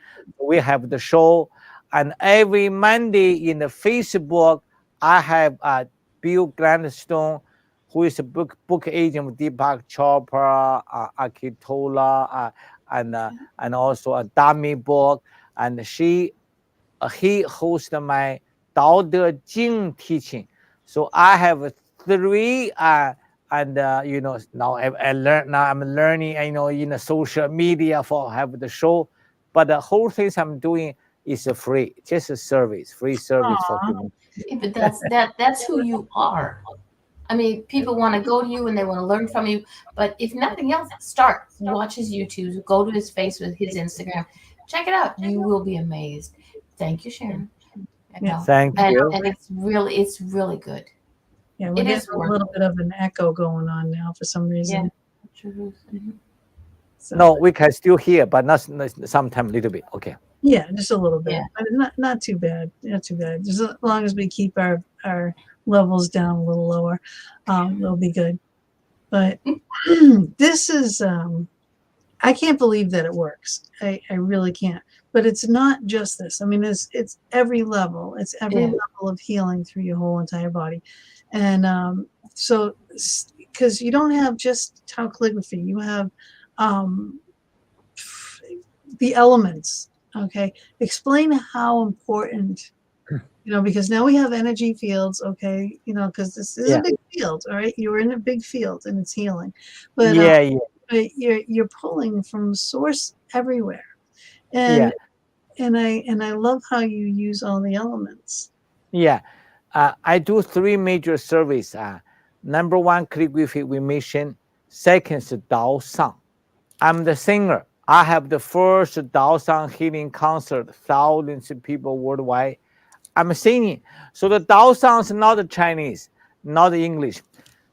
We have the show. And every Monday in the Facebook, I have Bill Gladstone, who is a book agent of Deepak Chopra, Akitola, and also a dummy book. And he hosts my Tao De Jing teaching. So I have 3, now I learn. Now I'm learning, in the social media for have the show, but the whole things I'm doing is free, just a service, free service for people. But that's who you are. I mean, people want to go to you and they want to learn from you, but if nothing else, watch his YouTube, go to his Facebook, his Instagram, check it out. You will be amazed. Thank you, Sharon. Thank you. And it's really good. Yeah, we have a little bit of an echo going on now for some reason. Yeah. So, no, we can still hear, but not sometimes a little bit. Okay. Yeah, just a little bit. Yeah. But not too bad. Not too bad. Just as long as we keep our levels down a little lower, we'll be good. But this is I can't believe that it works. I really can't. But it's not just this. I mean, it's every level. It's every level of healing through your whole entire body. And so, because you don't have just Tao calligraphy, you have the elements. Okay, explain how important because now we have energy fields, okay, because this is a Yeah, big field, all right? You're in a big field and it's healing. But yeah, yeah, but you're pulling from source everywhere. yeah, And I love how you use all the elements. yeah. I do three major surveys. Number one, calligraphy we mentioned. Second is Tao song. I'm the singer. I have the first Tao song healing concert, thousands of people worldwide. I'm singing. So the Tao song is not Chinese, not English.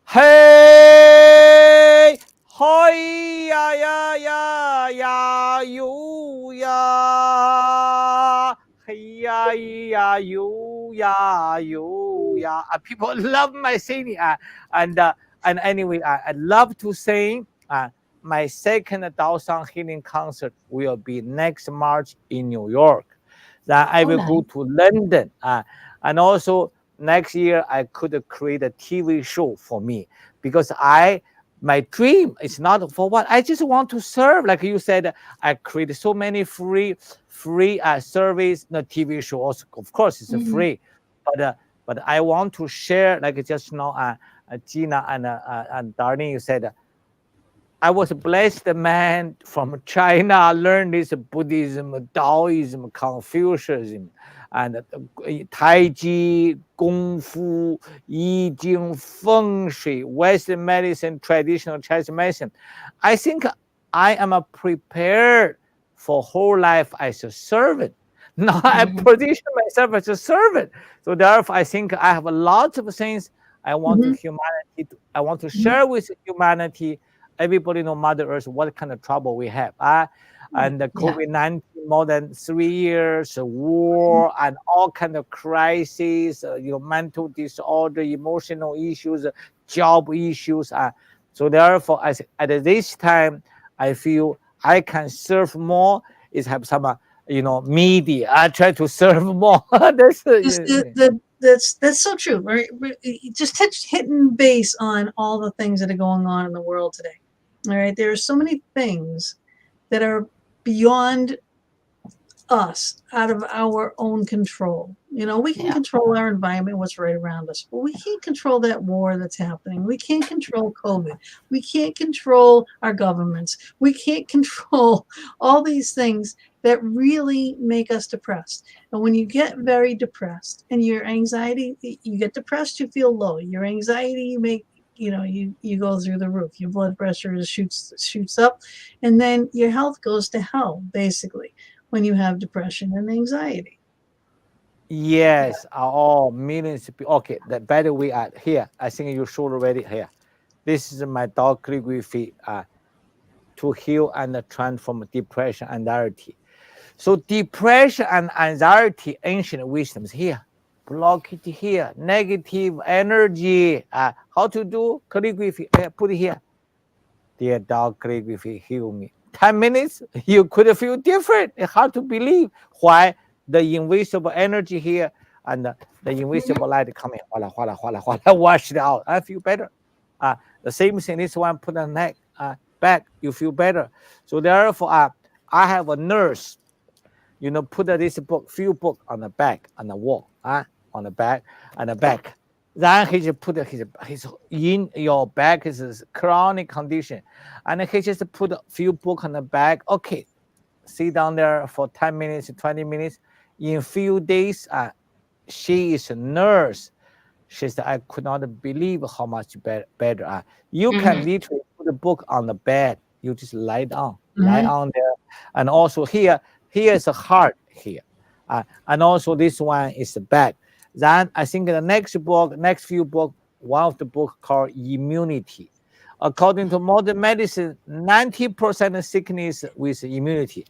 Hey, hoi ya ya ya ya you ya. Hey ya ya you ya you ya. People love my singing. And anyway, I love to sing. My second Dao Song healing concert will be next March in New York. Then I Oh, will nice. go to London. And also next year I could create a TV show for me because my dream is not for what I just want to serve. Like you said, I create so many free service. The TV show also, of course, it's Hmm. free, but I want to share. Like just now, Gina and Darlene, you said I was a blessed man from China, learned this Buddhism, Taoism, Confucianism, and Tai Chi, Kung Fu, Yi Jing, Feng Shui, Western medicine, traditional Chinese medicine. I think I am prepared for whole life as a servant. Now I Hmm. position myself as a servant. So therefore, I think I have a lot of things I want to Hmm. humanity. I want to Hmm. share with humanity. Everybody know Mother Earth, what kind of trouble we have. And the Yeah. COVID-19, more than 3 years, war, and all kind of crises, mental disorder, emotional issues, job issues. So therefore, at this time, I feel I can serve more. Is have some, media. I try to serve more. That's Just yeah, that's so true, right? Just hitting base on all the things that are going on in the world today. All right, there are so many things that are beyond us, out of our own control. We can Yeah. control our environment, what's right around us, but we can't control that war that's happening. We can't control COVID. We can't control our governments. We can't control all these things that really make us depressed. And when you get very depressed and your anxiety, you get depressed, you feel low. Your anxiety, you go through the roof. Your blood pressure shoots up, and then your health goes to hell, basically, when you have depression and anxiety. Yeah. yes, are all millions of people. Okay, that by the way, here, I think you showed already here. This is my dog calligraphy to heal and transform depression, anxiety. So depression and anxiety, ancient wisdoms here. Block it here. Negative energy. How to do calligraphy? Put it here. Dear dog calligraphy, heal me. 10 minutes, you could feel different. It's hard to believe why the invisible energy here and the Hmm. invisible light coming, wala, wala, wala, wala, wash it out. I feel better. The same thing, this one put on neck, back, you feel better. So therefore, I have a nurse, put this book, few book on the back, on the wall, on the back, on the back. Then he just put his in your back is a chronic condition, and he just put a few book on the back. Okay, sit down there for 10 minutes, 20 minutes. In few days, she is a nurse. She said, I could not believe how much better. You can Hmm. literally put a book on the bed. You just lie Hmm. on there. And also here is a heart here. And also this one is the back. Then I think the next few book, one of the book called Immunity. According to modern medicine, 90% of sickness with immunity.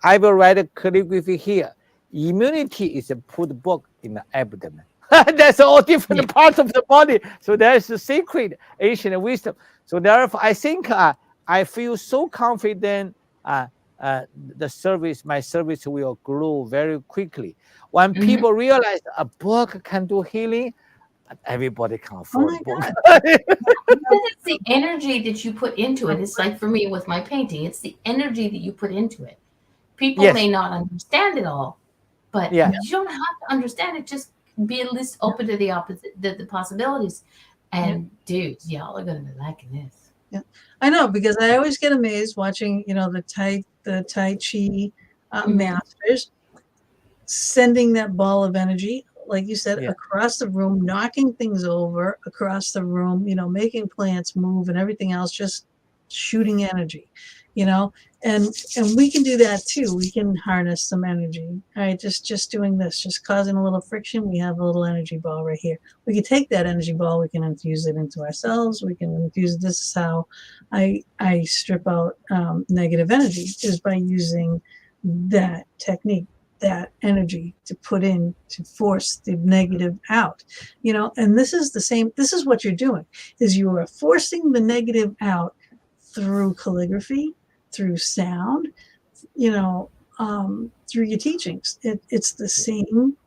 I will write a calligraphy here. Immunity is a put book in the abdomen. That's all Yeah. different parts of the body. So there's a secret ancient wisdom. So therefore, I think I feel so confident. My service will grow very quickly. When Hmm. people realize a book can do healing, everybody can Oh afford my book. God. Because it's the energy that you put into it. It's like for me with my painting, it's the energy that you put into it. People may Yes, not understand it all, but yeah, you don't have to understand it. Just Be at least open to the opposite, the possibilities. And dudes, y'all are gonna be liking this. Yeah, I know, because I always get amazed watching, the Tai Chi masters sending that ball of energy, like you said, across the room, knocking things over across the room, making plants move and everything else, just shooting energy, and we can do that too. We can harness some energy. All right, just doing this, just causing a little friction. We have a little energy ball right here. We can take that energy ball, we can infuse it into ourselves. We can infuse. This is how I strip out negative energy, is by using that technique, that energy to put in to force the negative out, and this is the same. This is what you're doing, is you are forcing the negative out through calligraphy, through sound, through your teachings. It's the same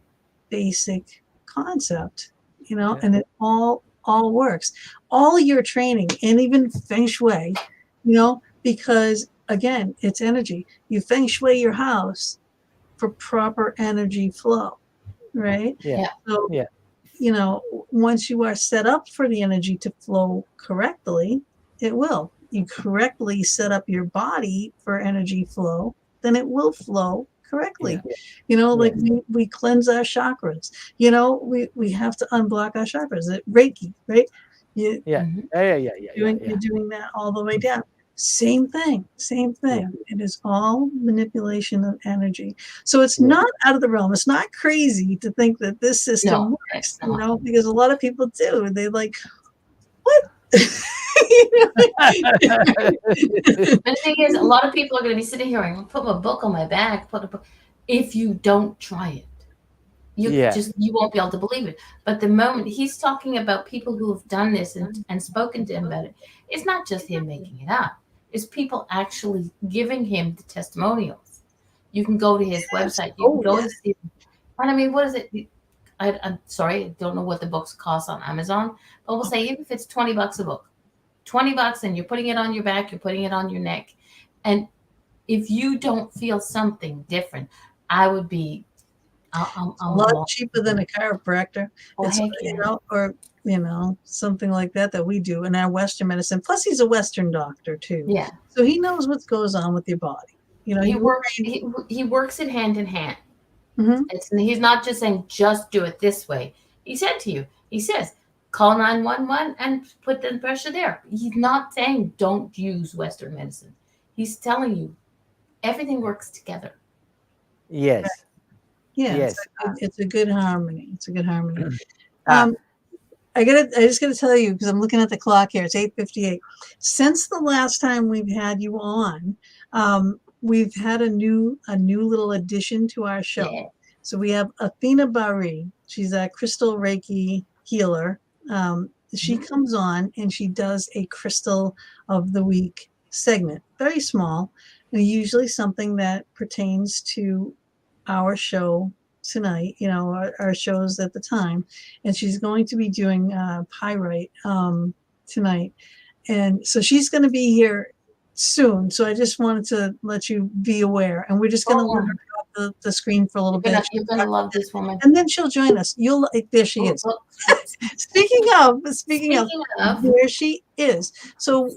basic concept, and it all works. All your training, and even feng shui, because again, it's energy. You feng shui your house for proper energy flow, right? So, once you are set up for the energy to flow correctly, it will. You correctly set up your body for energy flow, then it will flow correctly. Like we cleanse our chakras. We have to unblock our chakras. Reiki, right? You're doing that all the way down. Same thing. It is all manipulation of energy. So it's not out of the realm. It's not crazy to think that this system works, because a lot of people do. They like, what? But the thing is, a lot of people are going to be sitting here and put my book on my back. If you don't try it, you won't be able to believe it. But the moment he's talking about people who have done this and spoken to him about it, it's not just him making it up. It's people actually giving him the testimonials. You can go to his website. You can go and see. And I mean, what is it? I'm sorry, I don't know what the books cost on Amazon, but we'll say even if it's $20 a book, $20, and you're putting it on your back, you're putting it on your neck. And if you don't feel something different, I would be a lot cheaper than a chiropractor. Or something like that we do in our Western medicine. Plus, he's a Western doctor too. Yeah. So he knows what goes on with your body. He works it hand in hand. Mm-hmm. He's not just saying, just do it this way. He says, call 911 and put the pressure there. He's not saying don't use Western medicine. He's telling you everything works together. Yes. Right. Yeah. Yes. It's a good harmony. I just gotta tell you, because I'm looking at the clock here, it's 8:58. Since the last time we've had you on, we've had a new little addition to our show. Yeah. So we have Athena Bari. She's a crystal Reiki healer. She comes on and she does a crystal of the week segment, very small, and usually something that pertains to our show tonight, our shows at the time. And she's going to be doing pyrite tonight. And so she's going to be here soon. So I just wanted to let you be aware. And we're just going to let her off the screen for a little bit. You're going to love this woman. And then she'll join us. There she is. Speaking of, there she is. So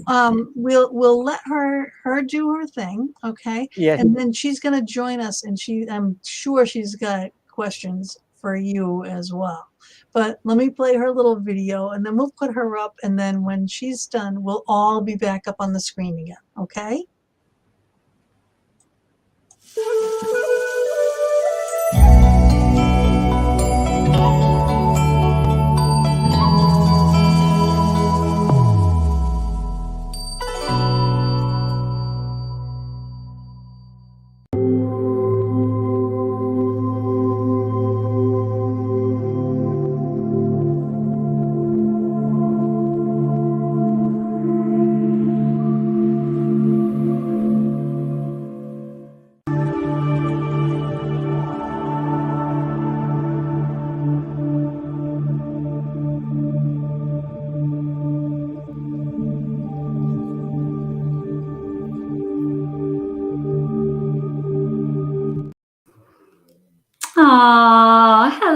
we'll let her do her thing, okay? Yes. And then she's going to join us, and I'm sure she's got questions for you as well. But let me play her little video, and then we'll put her up, and then when she's done, we'll all be back up on the screen again, okay?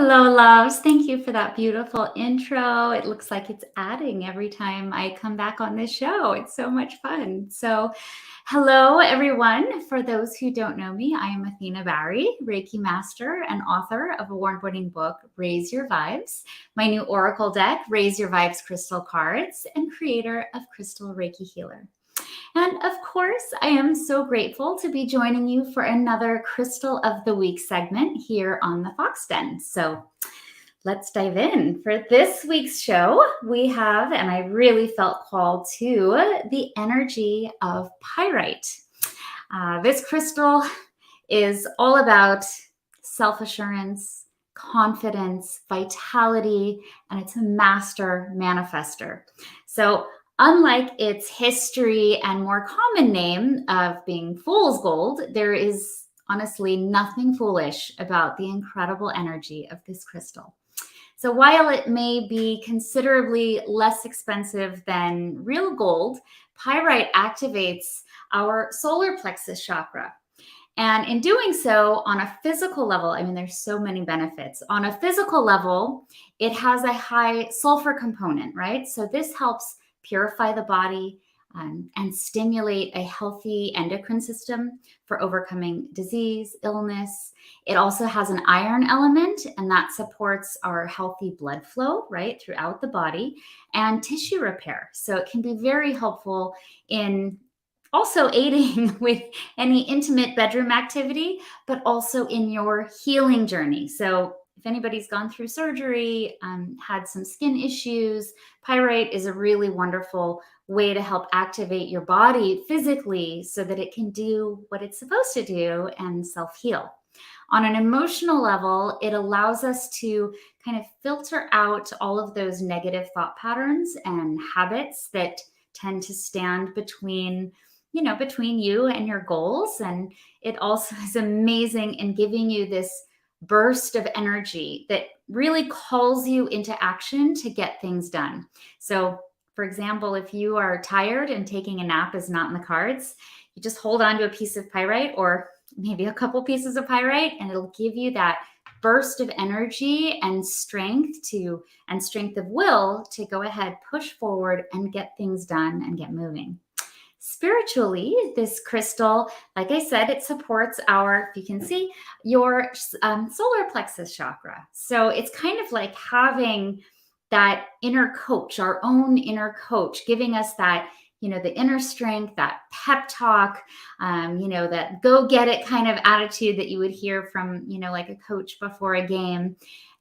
Hello, loves. Thank you for that beautiful intro. It looks like it's adding every time I come back on this show. It's so much fun. So, hello, everyone. For those who don't know me, I am Athena Barry, Reiki Master and author of award-winning book, Raise Your Vibes, my new Oracle deck, Raise Your Vibes Crystal Cards, and creator of Crystal Reiki Healer. And of course, I am so grateful to be joining you for another Crystal of the Week segment here on the Fox Den. So let's dive in. For this week's show, we have, and I really felt called to, the energy of pyrite. This crystal is all about self-assurance, confidence, vitality, and it's a master manifester. So unlike its history and more common name of being fool's gold, there is honestly nothing foolish about the incredible energy of this crystal. So while it may be considerably less expensive than real gold, pyrite activates our solar plexus chakra. And in doing so, on a physical level, I mean, there's so many benefits. On a physical level, it has a high sulfur component, right? So this helps purify the body and stimulate a healthy endocrine system for overcoming disease, illness. It also has an iron element, and that supports our healthy blood flow, right, throughout the body, and tissue repair. So it can be very helpful in also aiding with any intimate bedroom activity, but also in your healing journey. So if anybody's gone through surgery, had some skin issues, pyrite is a really wonderful way to help activate your body physically so that it can do what it's supposed to do and self-heal. On an emotional level, it allows us to kind of filter out all of those negative thought patterns and habits that tend to stand between you and your goals. And it also is amazing in giving you this burst of energy that really calls you into action to get things done. So, for example, if you are tired and taking a nap is not in the cards, you just hold on to a piece of pyrite or maybe a couple pieces of pyrite, and it'll give you that burst of energy and strength of will to go ahead, push forward, and get things done and get moving. Spiritually, this crystal, like I said, it supports if you can see, your solar plexus chakra. So it's kind of like having that inner coach, our own inner coach, giving us that, the inner strength, that pep talk, that go get it kind of attitude that you would hear from, like a coach before a game.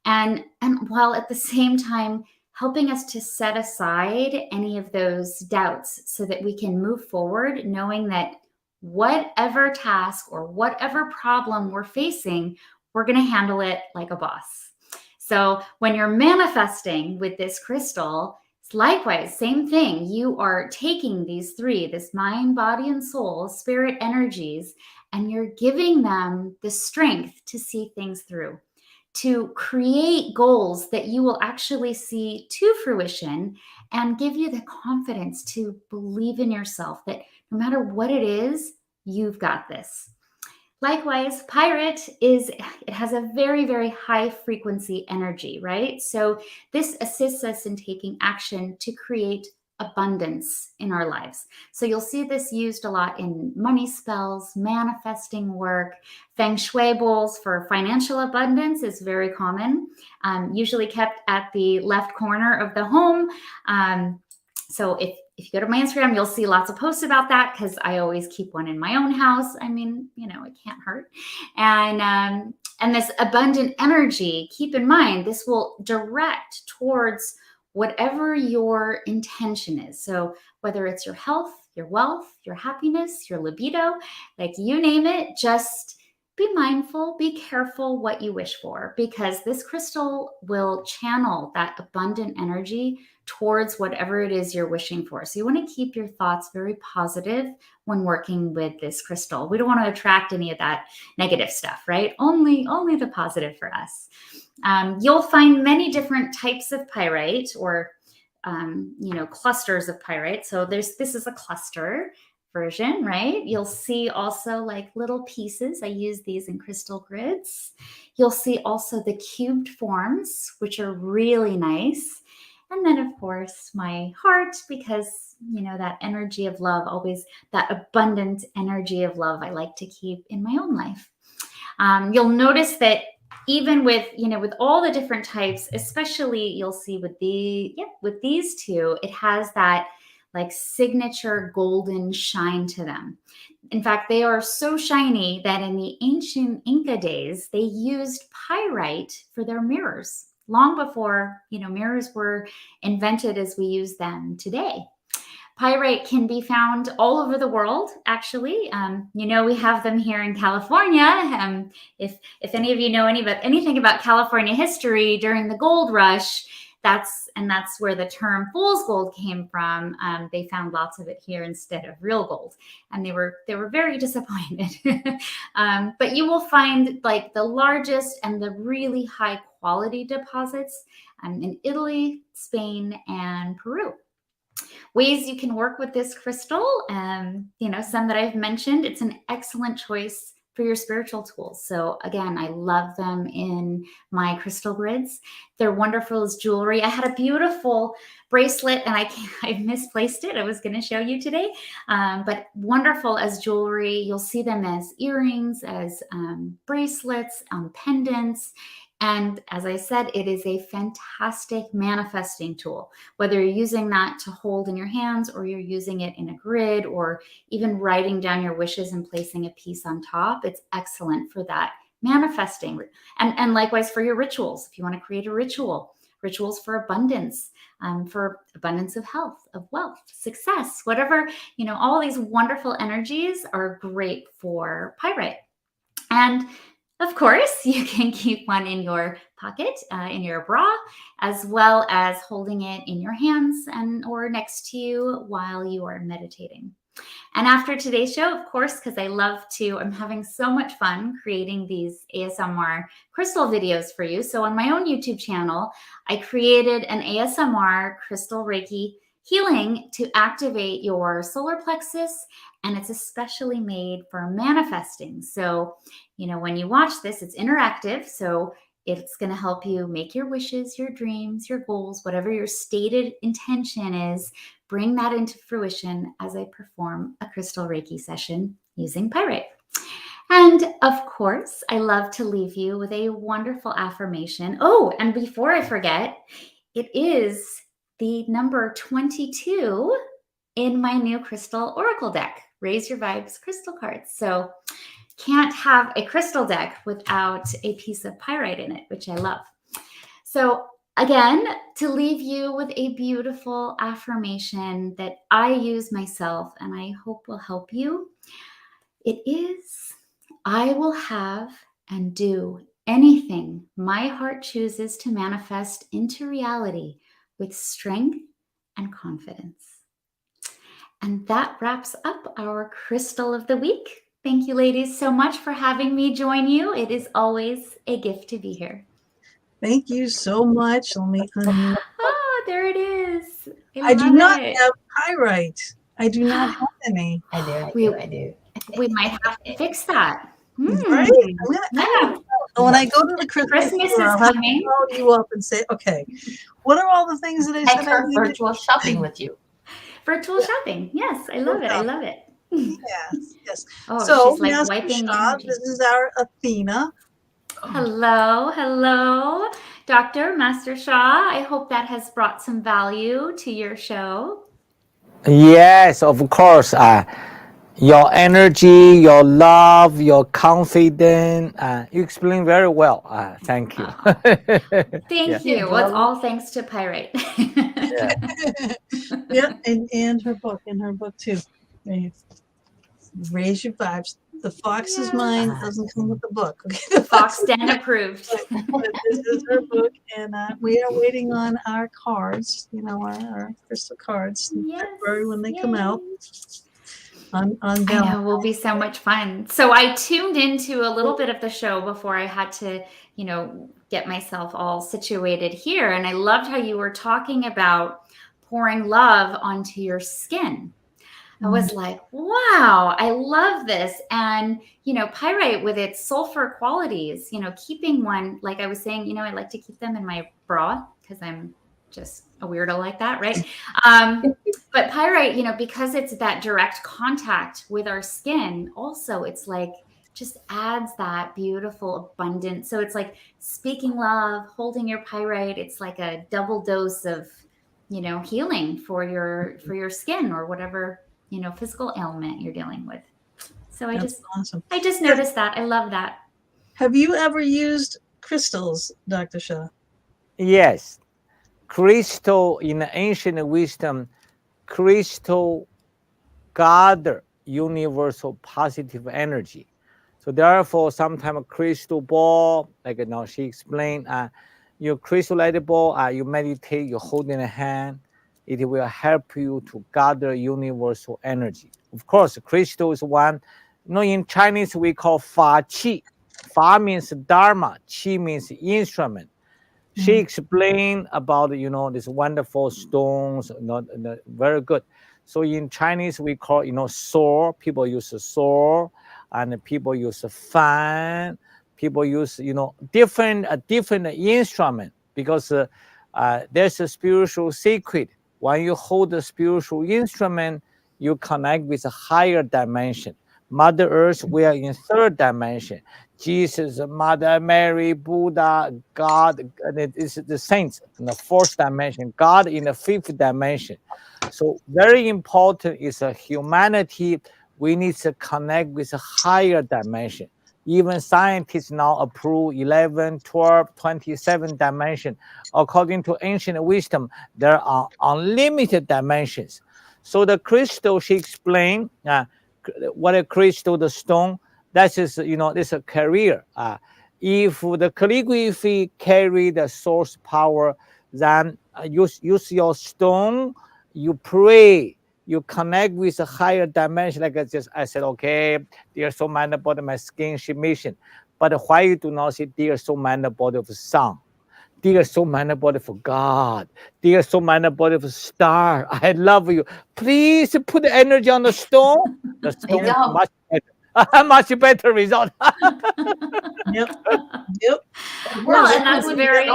And while at the same time, helping us to set aside any of those doubts so that we can move forward, knowing that whatever task or whatever problem we're facing, we're going to handle it like a boss. So when you're manifesting with this crystal, it's likewise, same thing. You are taking these three, this mind, body, and soul, spirit energies, and you're giving them the strength to see things through, to create goals that you will actually see to fruition and give you the confidence to believe in yourself that no matter what it is, you've got this. Likewise, pyrite it has a very, very high frequency energy, right? So this assists us in taking action to create abundance in our lives. So you'll see this used a lot in money spells, manifesting work. Feng Shui bowls for financial abundance is very common, usually kept at the left corner of the home. So if you go to my Instagram, you'll see lots of posts about that because I always keep one in my own house. I mean, it can't hurt. And this abundant energy, keep in mind, this will direct towards whatever your intention is. So whether it's your health, your wealth, your happiness, your libido, like you name it, just be mindful, be careful what you wish for, because this crystal will channel that abundant energy towards whatever it is you're wishing for. So you want to keep your thoughts very positive when working with this crystal. We don't want to attract any of that negative stuff, right? Only the positive for us. You'll find many different types of pyrite or, clusters of pyrite. So this is a cluster. version, right? You'll see also like little pieces. I use these in crystal grids. You'll see also the cubed forms, which are really nice. And then, of course, my heart, because, you know, that energy of love, always that abundant energy of love I like to keep in my own life. You'll notice that even with, you know, with all the different types, especially you'll see with with these two, it has that like signature golden shine to them. In fact, they are so shiny that in the ancient Inca days, they used pyrite for their mirrors long before, you know, mirrors were invented as we use them today. Pyrite can be found all over the world, actually. You know, we have them here in California. If any of you know anything about California history during the gold rush, that's where the term fool's gold came from. They found lots of it here instead of real gold, and they were very disappointed. But you will find like the largest and the really high quality deposits in Italy, Spain, and Peru. Ways you can work with this crystal, you know, some that I've mentioned. It's an excellent choice for your spiritual tools. So again, I love them in my crystal grids. They're wonderful as jewelry. I had a beautiful bracelet and I misplaced it. I was going to show you today, but wonderful as jewelry. You'll see them as earrings, as bracelets, pendants. And as I said, it is a fantastic manifesting tool, whether you're using that to hold in your hands or you're using it in a grid or even writing down your wishes and placing a piece on top. It's excellent for that manifesting. And likewise for your rituals, if you want to create a rituals for abundance of health, of wealth, success, whatever, you know, all these wonderful energies are great for pyrite. And of course, you can keep one in your pocket, in your bra, as well as holding it in your hands or next to you while you are meditating. And after today's show, of course, because I'm having so much fun creating these ASMR crystal videos for you. So on my own YouTube channel, I created an ASMR crystal Reiki healing to activate your solar plexus, and it's especially made for manifesting. So, you know, when you watch this, it's interactive. So it's going to help you make your wishes, your dreams, your goals, whatever your stated intention is, bring that into fruition as I perform a crystal Reiki session using pyrite. And of course, I love to leave you with a wonderful affirmation. Oh, and before I forget, it is the number 22 in my new crystal oracle deck, Raise Your Vibes crystal cards. So can't have a crystal deck without a piece of pyrite in it, which I love. So again, to leave you with a beautiful affirmation that I use myself and I hope will help you. It is, I will have and do anything my heart chooses to manifest into reality with strength and confidence. And that wraps up our crystal of the week. Thank you, ladies, so much for having me join you. It is always a gift to be here. Thank you so much. Let me unmute. Oh, there it is. I do not have pyrite. I do not have any. I do. We might have to fix that. Right? When I go to the Christmas store, I'll have to call you up and say, okay, what are all the things that I said I needed? Virtual shopping with you. Virtual shopping. Yes, I love it. I love it. Yes. Oh, so, she's like Master wiping Shah, this is our Athena. Hello, Dr. Master Shah. I hope that has brought some value to your show. Yes, of course. Your energy, your love, your confidence, you explain very well. Thank you. Thank you. Well, it's all thanks to Pyrite. Yeah, and her book too. Raise Your Vibes. The Fox is mine. Doesn't come with the book. Okay, the Fox Den approved. But this is her book, and we are waiting on our cards. You know, our crystal cards in February when they come out. On I know, will be so much fun. So I tuned into a little bit of the show before I had to, you know, get myself all situated here. And I loved how you were talking about pouring love onto your skin. I was like, wow, I love this. And, pyrite with its sulfur qualities, keeping one, like I was saying, I like to keep them in my bra because I'm just a weirdo like that, right? But pyrite, because it's that direct contact with our skin, also it's like, just adds that beautiful abundance. So it's like speaking love, holding your pyrite. It's like a double dose of, healing for your skin or whatever, physical ailment you're dealing with. So That's awesome. I just noticed that. I love that. Have you ever used crystals, Dr. Shah? Yes. Crystal in the ancient wisdom, crystal gather universal positive energy. So therefore, sometimes a crystal ball, like now she explained, your crystal light ball, you meditate, you hold in a hand, it will help you to gather universal energy. Of course, crystal is one. In Chinese we call fa qi. Fa means dharma, qi means instrument. She explained about these wonderful stones, very good. So in Chinese we call sword. People use a sword, and people use a fan. People use different instrument, because there's a spiritual secret. When you hold a spiritual instrument, you connect with a higher dimension. Mother Earth, we are in third dimension. Jesus, Mother Mary, Buddha, God, and it is the saints in the fourth dimension, God in the fifth dimension. So very important is humanity. We need to connect with a higher dimension. Even scientists now approve 11, 12, 27 dimension. According to ancient wisdom, there are unlimited dimensions. So the crystal, she explained, what a crystal, the stone, that is, it's a career. If the calligraphy carry the source power, then use your stone, you pray, you connect with a higher dimension. Like I said, okay, dear soul, mind, body, my skin, she mission. But why you do not say, dear soul, mind, body of the sun? Dear soul, mind, body for God. Dear soul, mind, body for star. I love you. Please put the energy on the stone. The stone is much better. Much better result. Yep. Well, and that's very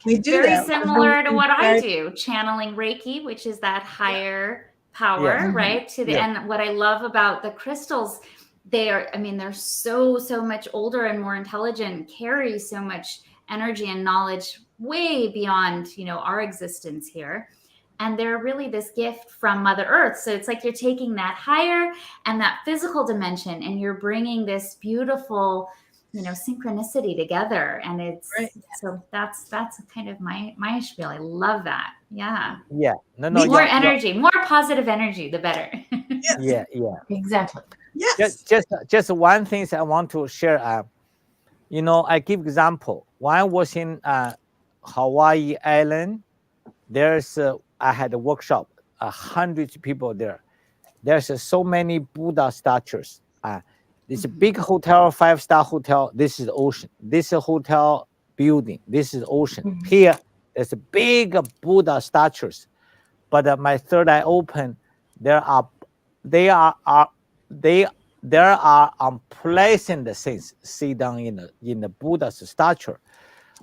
we do very that. similar to what I do, channeling Reiki, which is that higher power, right? And what I love about the crystals, they're so much older and more intelligent, carry so much energy and knowledge way beyond, our existence here. And they're really this gift from Mother Earth. So it's like you're taking that higher and that physical dimension, and you're bringing this beautiful, synchronicity together. And it's so that's kind of my spiel. I love that. Yeah. Yeah. More energy, more positive energy, the better. Yeah. Exactly. Yes. Just one thing I want to share. I give example. When I was in Hawaii Island, I had a workshop, 100 people there. There's so many Buddha statues. This big hotel, 5-star hotel. This is the ocean. This is a hotel building. This is ocean. Here, there's a big Buddha statues. But my third eye open. There are unpleasant things. See down in the Buddha's statue.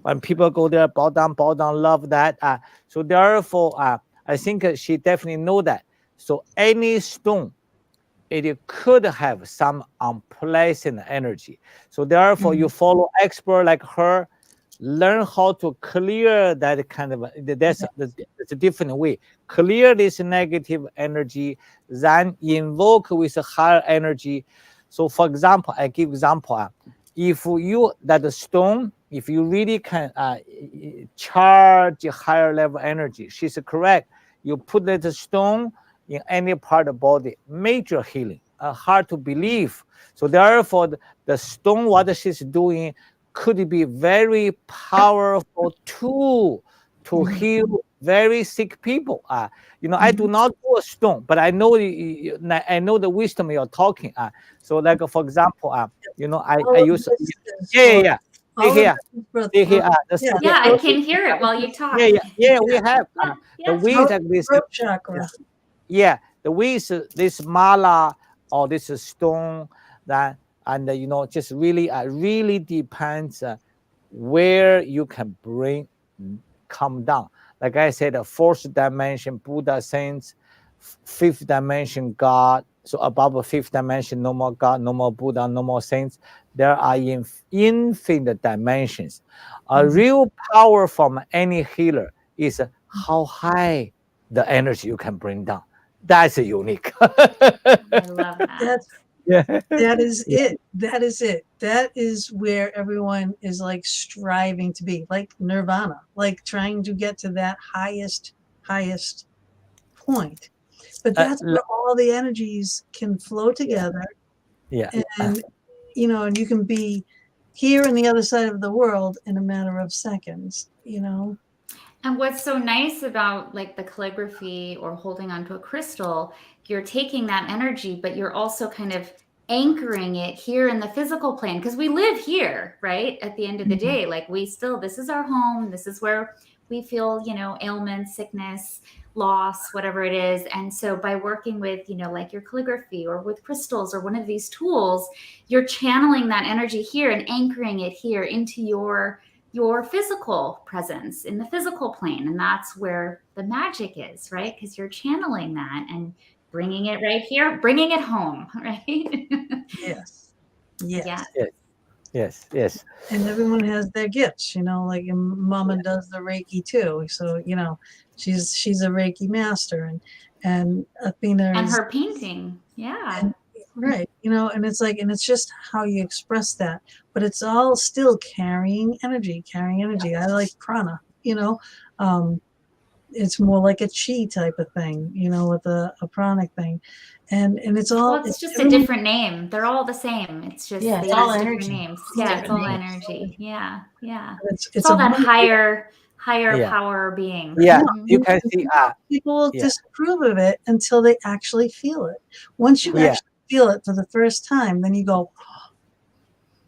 When people go there, bow down, love that. So therefore, I think she definitely know that. So any stone, it could have some unpleasant energy. So therefore, you follow expert like her, learn how to clear that kind of. That's a different way. Clear this negative energy, then invoke with a higher energy. So, for example, I give example. If you that stone, if you really can charge a higher level energy, she's correct. You put that stone in any part of the body, major healing. Hard to believe. So therefore, the stone, what she's doing, could be very powerful tool to heal very sick people. I do not do a stone, but I know the wisdom you're talking. So like for example, I use yeah. Here. I can hear it while you talk. Yeah, we have the ways like this. Chakra. Yeah, The with this mala or this stone that, and just really really depends where you can bring come down. Like I said, the fourth dimension Buddha saints, fifth dimension God. So above a fifth dimension, no more God, no more Buddha, no more saints. There are infinite dimensions. A real power from any healer is how high the energy you can bring down. That's unique. I love that. That's Yeah. that is it. That is it. That is where everyone is like striving to be, like nirvana, like trying to get to that highest point. But that's where all the energies can flow together, Yeah. and and you can be here and the other side of the world in a matter of seconds. And what's so nice about like the calligraphy or holding onto a crystal, you're taking that energy, but you're also kind of anchoring it here in the physical plane, because we live here, right? At the end of the day, like this is our home. This is where we feel, ailment, sickness, loss, whatever it is. And so by working with, like your calligraphy or with crystals or one of these tools, you're channeling that energy here and anchoring it here into your physical presence in the physical plane. And that's where the magic is, right? Because you're channeling that and bringing it right here, bringing it home, right? Yes. Yes. And everyone has their gifts, like Mama does the Reiki too. So, she's a Reiki master, and Athena And is her painting. Yeah. right. And it's like, and it's just how you express that, but it's all still carrying energy. I like prana, it's more like a chi type of thing, with a pranic thing. And it's all, well, it's just a different name. They're all the same. It's just Yeah, they it's all use different energy. names. It's Yeah, it's different all names. energy. Yeah. It's all a that wonderful- higher Yeah. power being. Yeah, No, you can see. people will Yeah. disapprove of it until they actually feel it. Once you Yeah. actually feel it for the first time, then you go,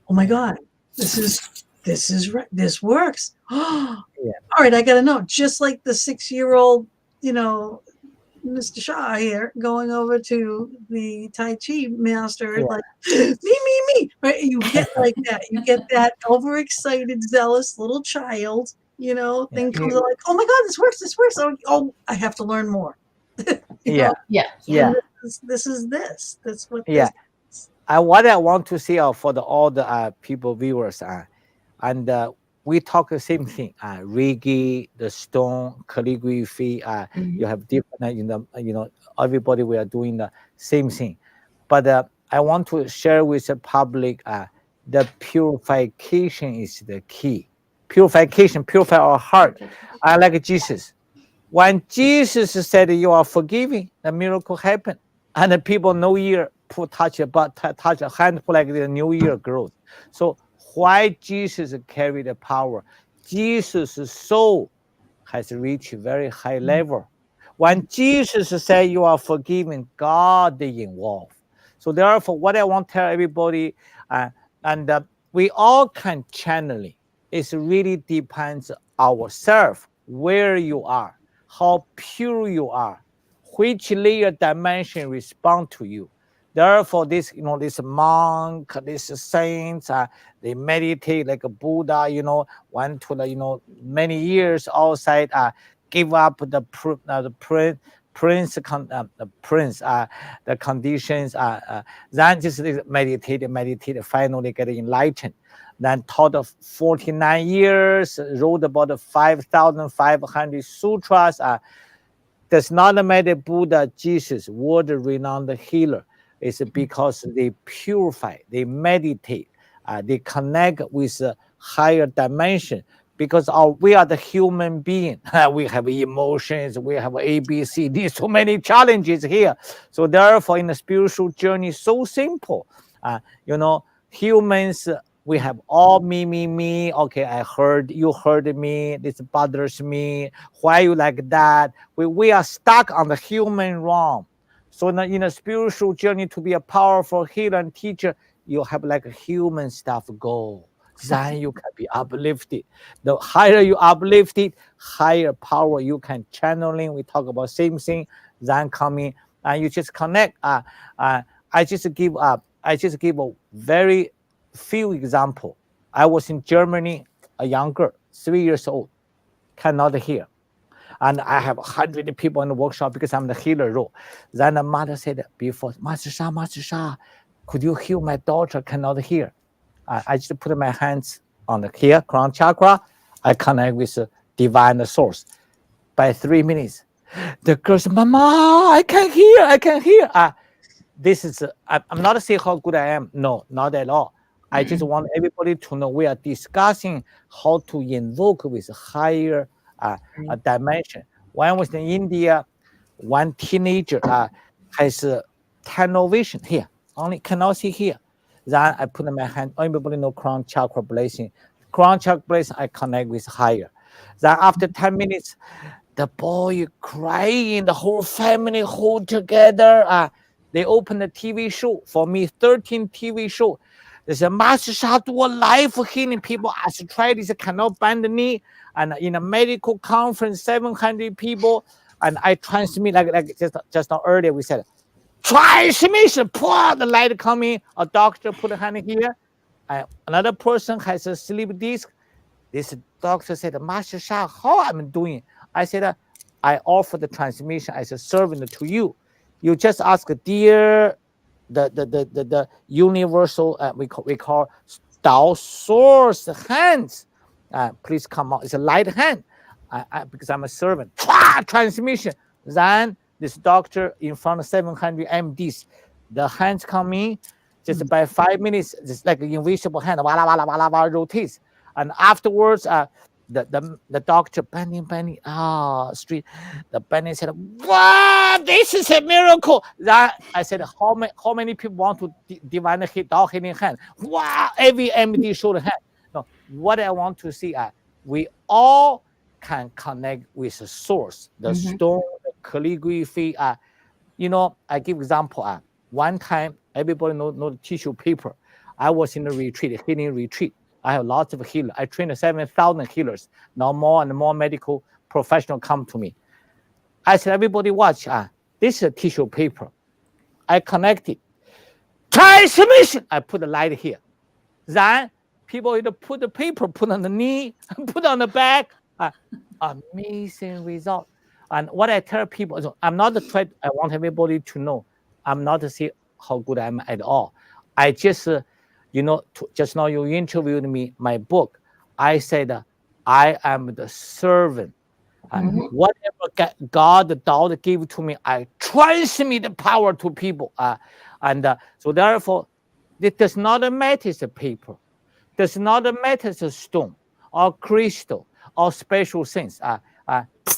oh my God, this is right. This works. All right, I got to know. Just like the 6-year-old, Mr. Shaw here going over to the Tai Chi master, like me, right? You get like that. You get that overexcited, zealous little child, thing comes out like, oh my God, this works. Oh, I have to learn more. Yeah. And this is this. That's what Yeah. this is. What I want to say for all the people viewers and we talk the same thing. Reiki, the stone, calligraphy. You have different. Everybody we are doing the same thing, but I want to share with the public. The purification is the key. Purification, purify our heart. I like Jesus. When Jesus said you are forgiving, the miracle happened. And the people no year touch a handful like the new year growth. So why Jesus carry the power? Jesus' soul has reached very high level. When Jesus said you are forgiven, God is involved. So therefore, what I want to tell everybody, and we all can channeling. It really depends ourselves where you are, how pure you are, which layer dimension respond to you. Therefore, this monk, these saints, they meditate like a Buddha, went to the, many years outside, give up the conditions, then just meditate, finally get enlightened. Then taught 49 years, wrote about 5,500 sutras, does not matter Buddha, Jesus, world-renowned healer. It's because they purify, they meditate, they connect with a higher dimension. Because we are the human being, we have emotions, we have A, B, C, D, so many challenges here. So therefore, in the spiritual journey, so simple. Humans, we have all me. Okay, you heard me. This bothers me. Why you like that? We are stuck on the human realm. So in a spiritual journey, to be a powerful healer and teacher, you have like a human stuff go. Then you can be uplifted. The higher you uplifted, higher power you can channeling. We talk about same thing. Then coming and you just connect. I just give a very few example. I was in Germany, a young girl, 3 years old, cannot hear. And I have 100 people in the workshop because I'm the healer role. Then the mother said before, Master Sha, could you heal my daughter cannot hear? I just put my hands on the here, crown chakra. I connect with the divine source. By 3 minutes, the girl said, Mama, I can hear. This is, I'm not saying how good I am. No, not at all. I just want everybody to know we are discussing how to invoke with higher dimension. When I was in India, one teenager has tunnel vision here, only cannot see here. Then I put in my hand, everybody know crown chakra blessing. Crown chakra blessing, I connect with higher. Then after 10 minutes, the boy crying, the whole family hold together. They open the TV show for me, 13 TV show. There's a Master Sha do a live healing. People arthritis cannot bend the knee, and in a medical conference, 700 people, and I transmit like just now earlier we said, transmission. Pour the light coming. A doctor put a hand here. Another person has a sleep disc. This doctor said, Master Sha, how I'm doing? I said, I offer the transmission as a servant to you. You just ask, dear, the universal, we call Tao source hands. Please come out. It's a light hand, because I'm a servant. Transmission. Then this doctor in front of 700 MDs, the hands come in, just by 5 minutes, just like an invisible hand, wala, wala, wala, wala, rotates. And afterwards, the doctor bending, street. The bending said, "Wow, this is a miracle!" That I said, how many people want to divine hit Tao healing hand? Wow, every MD showed a hand. No, what I want to see, we all can connect with the source, the stone, the calligraphy. I give example. One time, everybody know the tissue paper. I was in a retreat, healing retreat. I have lots of healers. I trained 7,000 healers. Now more and more medical professionals come to me. I said, everybody watch. This is a tissue paper. I connected. Transmission. I put the light here. Then people either put the paper, put on the knee, put on the back. Amazing result. And what I tell people is, I'm not trying. I want everybody to know. I'm not to say how good I am at all. I just, just now you interviewed me, my book. I said, I am the servant. Whatever God, the Tao gave to me, I transmit the power to people. So therefore, it does not matter the paper, does not matter the stone or crystal or special things.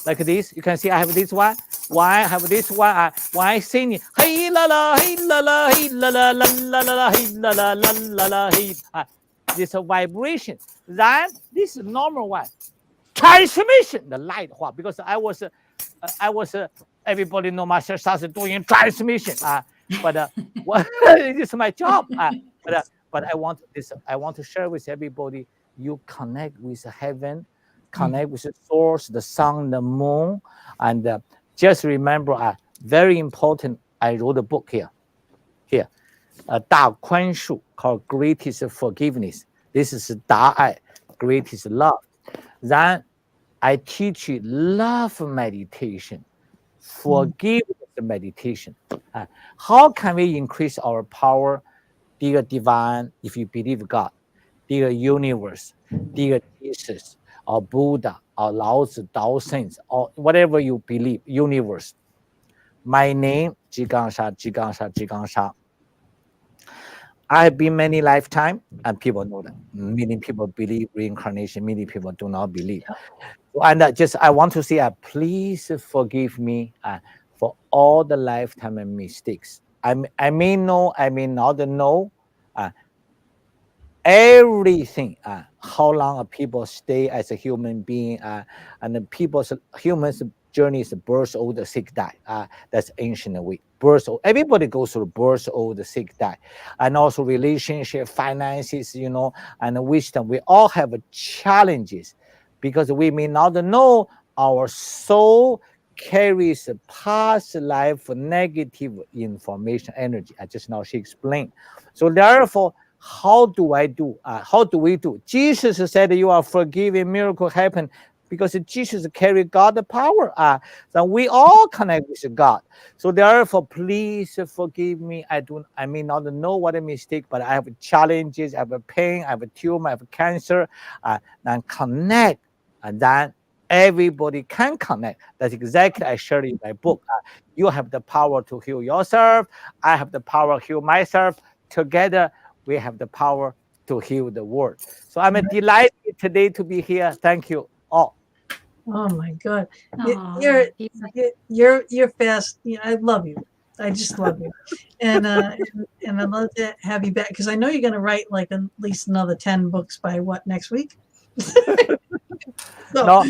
Like this, you can see I have this one. Why I have this one? Why I sing it? Hey la la, hey la la, hey la la la la la, hey la la la la la, hey. This a vibration. Then this is normal one. Transmission, the light. Because I was everybody know Master Sha doing transmission. But it is my job. But I want this. I want to share with everybody. You connect with heaven, connect with the source, the sun, the moon, and just remember, very important. I wrote a book here, Tao Calligraphy, called Greatest Forgiveness. This is Tao, greatest love. Then I teach you love meditation, forgiveness meditation. How can we increase our power, dear divine, if you believe God, dear universe, dear Jesus, or Buddha, or Lao Tzu, Tao Saints, or whatever you believe, universe. My name, Jigang Sha. I have been many lifetime, and people know that. Many people believe reincarnation, many people do not believe. And I want to say, please forgive me for all the lifetime and mistakes. I may know, I may not know everything. How long people stay as a human being, and the humans' journey is birth, old, sick, die. That's ancient way. Birth, everybody goes through birth, old, sick, die, and also relationship, finances, and wisdom. We all have challenges because we may not know our soul carries a past life negative information energy. Just now she explained. So therefore, how do we do? Jesus said you are forgiven, miracle happen because Jesus carry God the power. So we all connect with God. So therefore, please forgive me. I may not know what a mistake, but I have challenges, I have a pain, I have a tumor, I have cancer, and connect, and then everybody can connect. That's exactly I shared in my book. You have the power to heal yourself. I have the power to heal myself. Together, we have the power to heal the world. So I'm delighted today to be here. Thank you all. Oh my God, Aw, you're fast. I love you. I just love you, and I'd love to have you back because I know you're going to write like at least another 10 books by what, next week. So, No,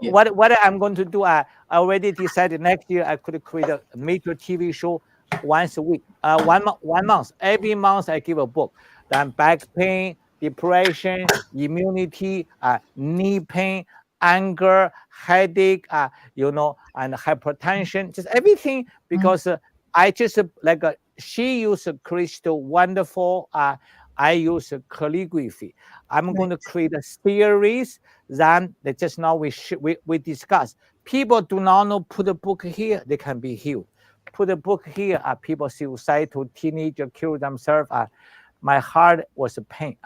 what I'm going to do, I already decided next year I could create a major TV show once a week, 1 month. Every month I give a book. Then back pain, depression, immunity, knee pain, anger, headache, and hypertension, just everything. Because I just she used crystal, wonderful. I use calligraphy. I'm going to create a series. Then just now we discussed. People do not know put a book here, they can be healed. Put a book here, people suicidal, teenager kill themselves. My heart was a pain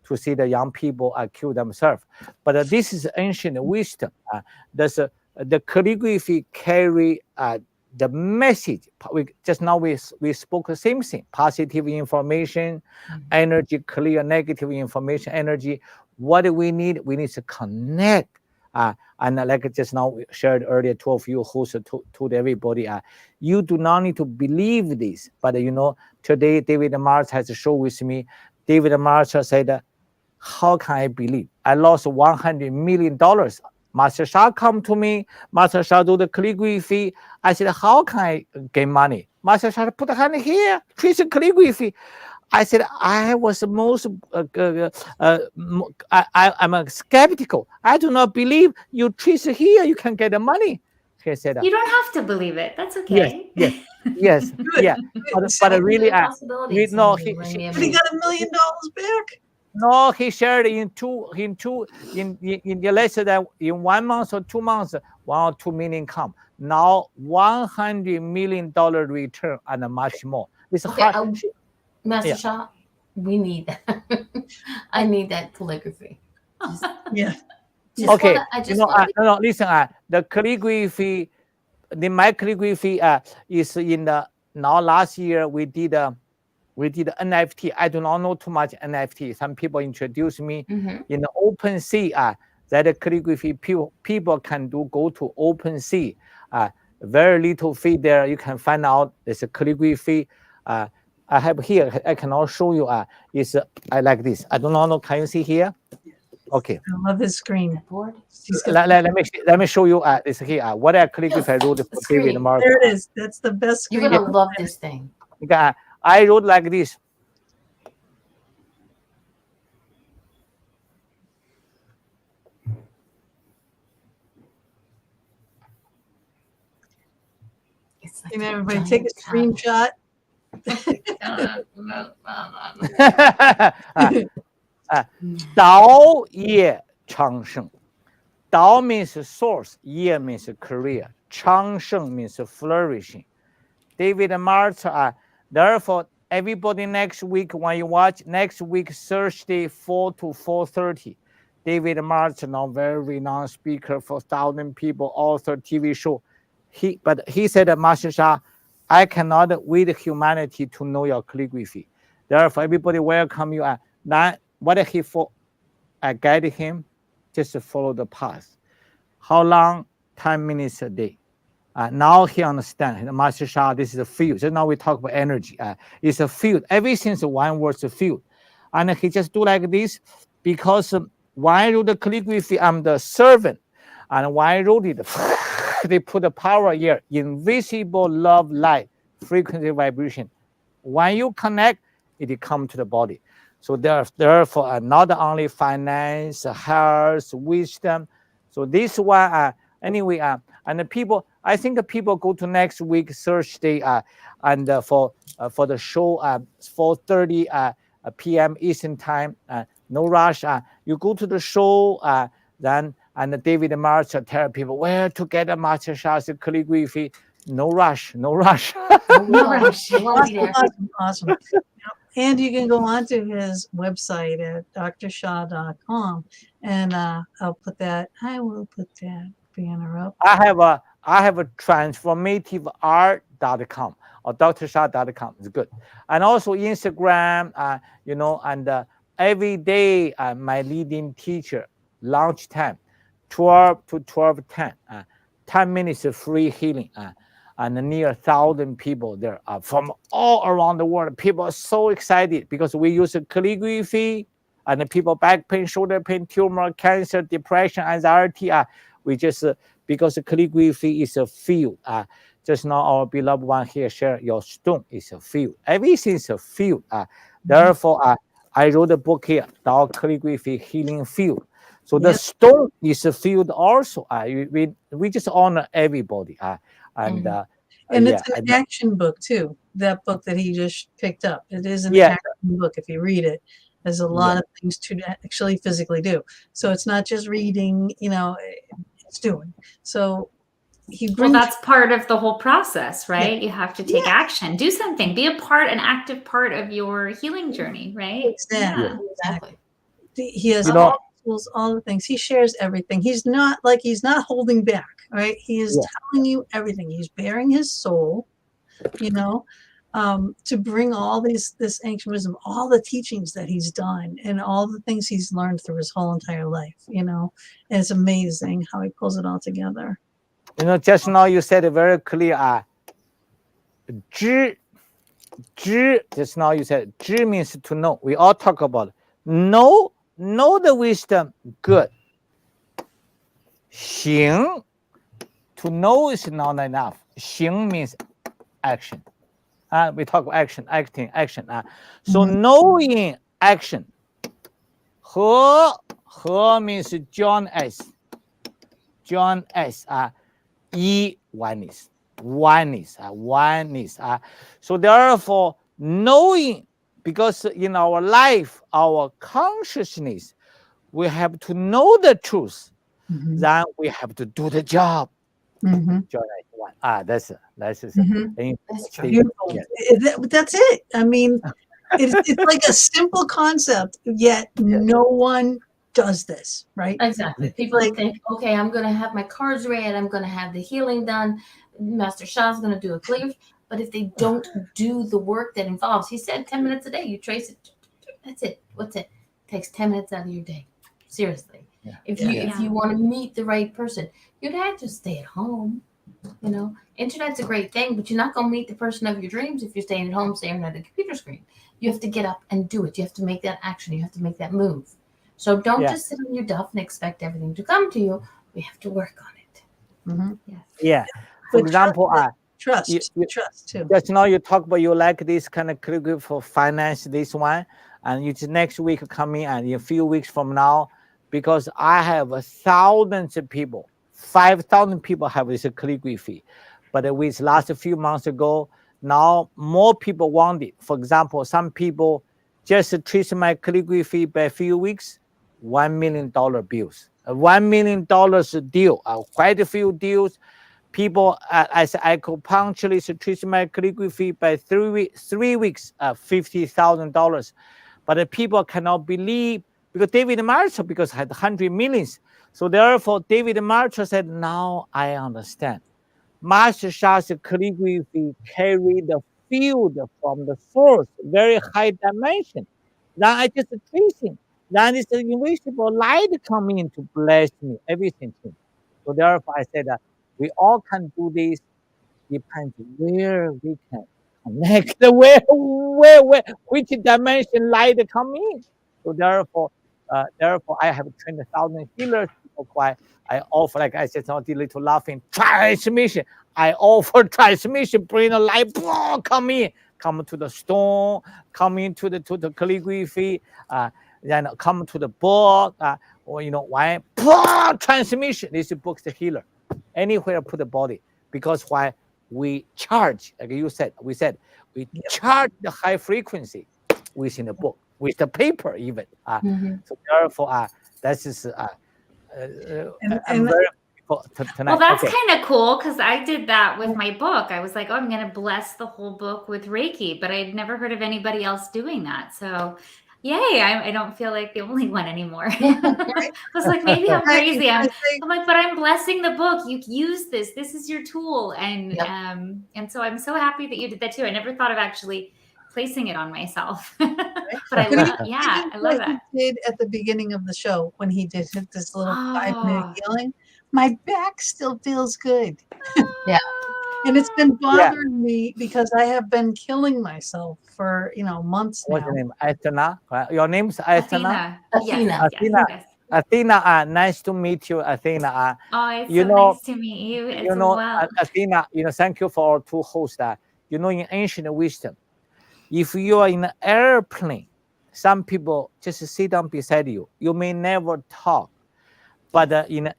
to see the young people kill themselves. But this is ancient wisdom. The calligraphy carry the message. Just now we spoke the same thing: positive information, energy, clear negative information, energy. What do we need? We need to connect. And like just now we shared earlier, 12 you hosts told everybody, you do not need to believe this. But today David March has a show with me. David March said, how can I believe? I lost $100 million. Master Shah come to me. Master Shah do the calligraphy. I said, how can I get money? Master Shah put a hand here, trace calligraphy. I said, I was most, I'm skeptical. I do not believe you trace here, you can get the money. He said, you don't have to believe it. That's yes, okay. yes, yeah. But really, possibilities. no, but he got $1 million back. No, he shared in the less than in 1 month or 2 months, 1 or 2 million come. Now $100 million return and much more. It's hard. Master Shah, we need that. I need that calligraphy. Okay. No, listen. The calligraphy, my calligraphy is in the now last year we did NFT. I do not know too much NFT. Some people introduced me in the OpenSea. That calligraphy people can go to OpenSea. Very little fee there. You can find out there's a calligraphy. I have here. I cannot show you. It's I like this. I do not know. Can you see here? Okay. I love his screen. Let me show you. It's here. What I calligraphy I wrote for David Mark. There it is. That's the best screen. You're gonna love this thing. I wrote like this. It's like everybody take a screenshot. Tao Ye Chang Sheng. Tao means source, Ye means career, Chang Sheng means flourishing. David March, therefore, everybody next week, when you watch next week, Thursday, 4 to 4:30, David March, now very renowned speaker for 1,000 people, author, TV show. But he said, Master Shah, I cannot wait humanity to know your calligraphy. Therefore, everybody welcome you. What he for? I guide him, just follow the path. How long? 10 minutes a day. Now he understands. Master Shah, this is a field. So now we talk about energy. It's a field. Everything's one word's a field. And he just do like this because when I wrote the calligraphy, I'm the servant. And when I wrote it, they put the power here, invisible love, light, frequency, vibration. When you connect, it comes to the body. So therefore, not only finance, health, wisdom. So this one, anyway, And I think the people go to next week Thursday, and for the show, 4:30 p.m. Eastern time. No rush. You go to the show, then and David March tell people where to get a master class calligraphy. No rush. No rush. No rush. I won't be there. Awesome. And you can go onto his website at drshaw.com, and I will put that banner up. I have a transformativeart.com or drshaw.com. It's good. And also Instagram, and every day my leading teacher lunch time, 12 to 12:10, 10 minutes of free healing. And near 1,000 people there from all around the world. People are so excited because we use calligraphy, and the people back pain, shoulder pain, tumor, cancer, depression, anxiety. We just because calligraphy is a field. Just now our beloved one here share your stone is a field. Everything is a field. Therefore, I wrote a book here, Tao Calligraphy Healing Field. So the stone is a field also. We just honor everybody. And it's an action book too. That book that he just picked up. It is an action book. If you read it, there's a lot of things to actually physically do. So it's not just reading. It's doing. So he brings. Well, that's part of the whole process, right? You have to take action, do something, be an active part of your healing journey, right? Exactly. He has all the things. He shares everything. He's not holding back, right? He is telling you everything. He's bearing his soul, to bring all this ancient wisdom, all the teachings that he's done, and all the things he's learned through his whole entire life. And it's amazing how he pulls it all together. Just now you said it very clear. Just now you said means to know. We all talk about know the wisdom, good. 行 to know is not enough. 行 means action. We talk about action. So knowing action. 和 means John S. Oneness. So therefore, knowing, because in our life, our consciousness, we have to know the truth. Then we have to do the job. That's true. That's it. I mean, it's like a simple concept, yet no one does this, right? Exactly. People think, okay, I'm going to have my cards read, I'm going to have the healing done, Master Shah's going to do a calligraphy. But if they don't do the work that involves, he said 10 minutes a day, you trace it. That's it. What's it? It takes 10 minutes out of your day. Seriously. If you want to meet the right person, you'd have to stay at home. Internet's a great thing, but you're not going to meet the person of your dreams if you're staying at home staring at a computer screen. You have to get up and do it. You have to make that action. You have to make that move. So don't just sit on your duff and expect everything to come to you. We have to work on it. For example, trust too. Just now you talk about you like this kind of calligraphy for finance, this one, and you just next week come in, and in a few weeks from now, because I have thousands of people, 5,000 people have this calligraphy, but with last few months ago, now more people want it. For example, some people just trace my calligraphy by a few weeks, $1 million bills, $1 million deal, quite a few deals. People as acupuncturist trace my calligraphy by 3 weeks, $50,000. But the people cannot believe, because David Marshall had 100 millions. So therefore, David Marshall said, now I understand. Master Shah's calligraphy carry the field from the source, very high dimension. Then I just tracing. Then it's the invisible light coming in to bless me, everything. So therefore, I said that we all can do this. Depends where we can connect, which dimension light come in. So therefore, I have trained 1,000 healers. I offer, like I said, not little laughing, transmission. I offer transmission, bring the light, come in, come to the stone, come into the calligraphy, then come to the book, or why transmission. This book's the healer. anywhere put the body, because why we charge, like you said, we charge the high frequency within the book, with the paper even. So therefore, that is I'm very tonight. Well, that's kind of cool because I did that with my book. I was like, oh, I'm going to bless the whole book with Reiki, but I'd never heard of anybody else doing that. So yay, I don't feel like the only one anymore. I was like, maybe I'm crazy. I'm like, but I'm blessing the book. You use this. This is your tool. And so I'm so happy that you did that too. I never thought of actually placing it on myself. But I love that. He did at the beginning of the show when he did this little 5-minute healing. My back still feels good. Yeah. And it's been bothering me because I have been killing myself for months now. What's your name? Athena. Your name's Athena? Athena. Athena. Athena, nice to meet you, Athena. Oh, it's nice to meet you as well. Athena, thank you for our two hosts. In ancient wisdom, if you are in an airplane, some people just sit down beside you. You may never talk, but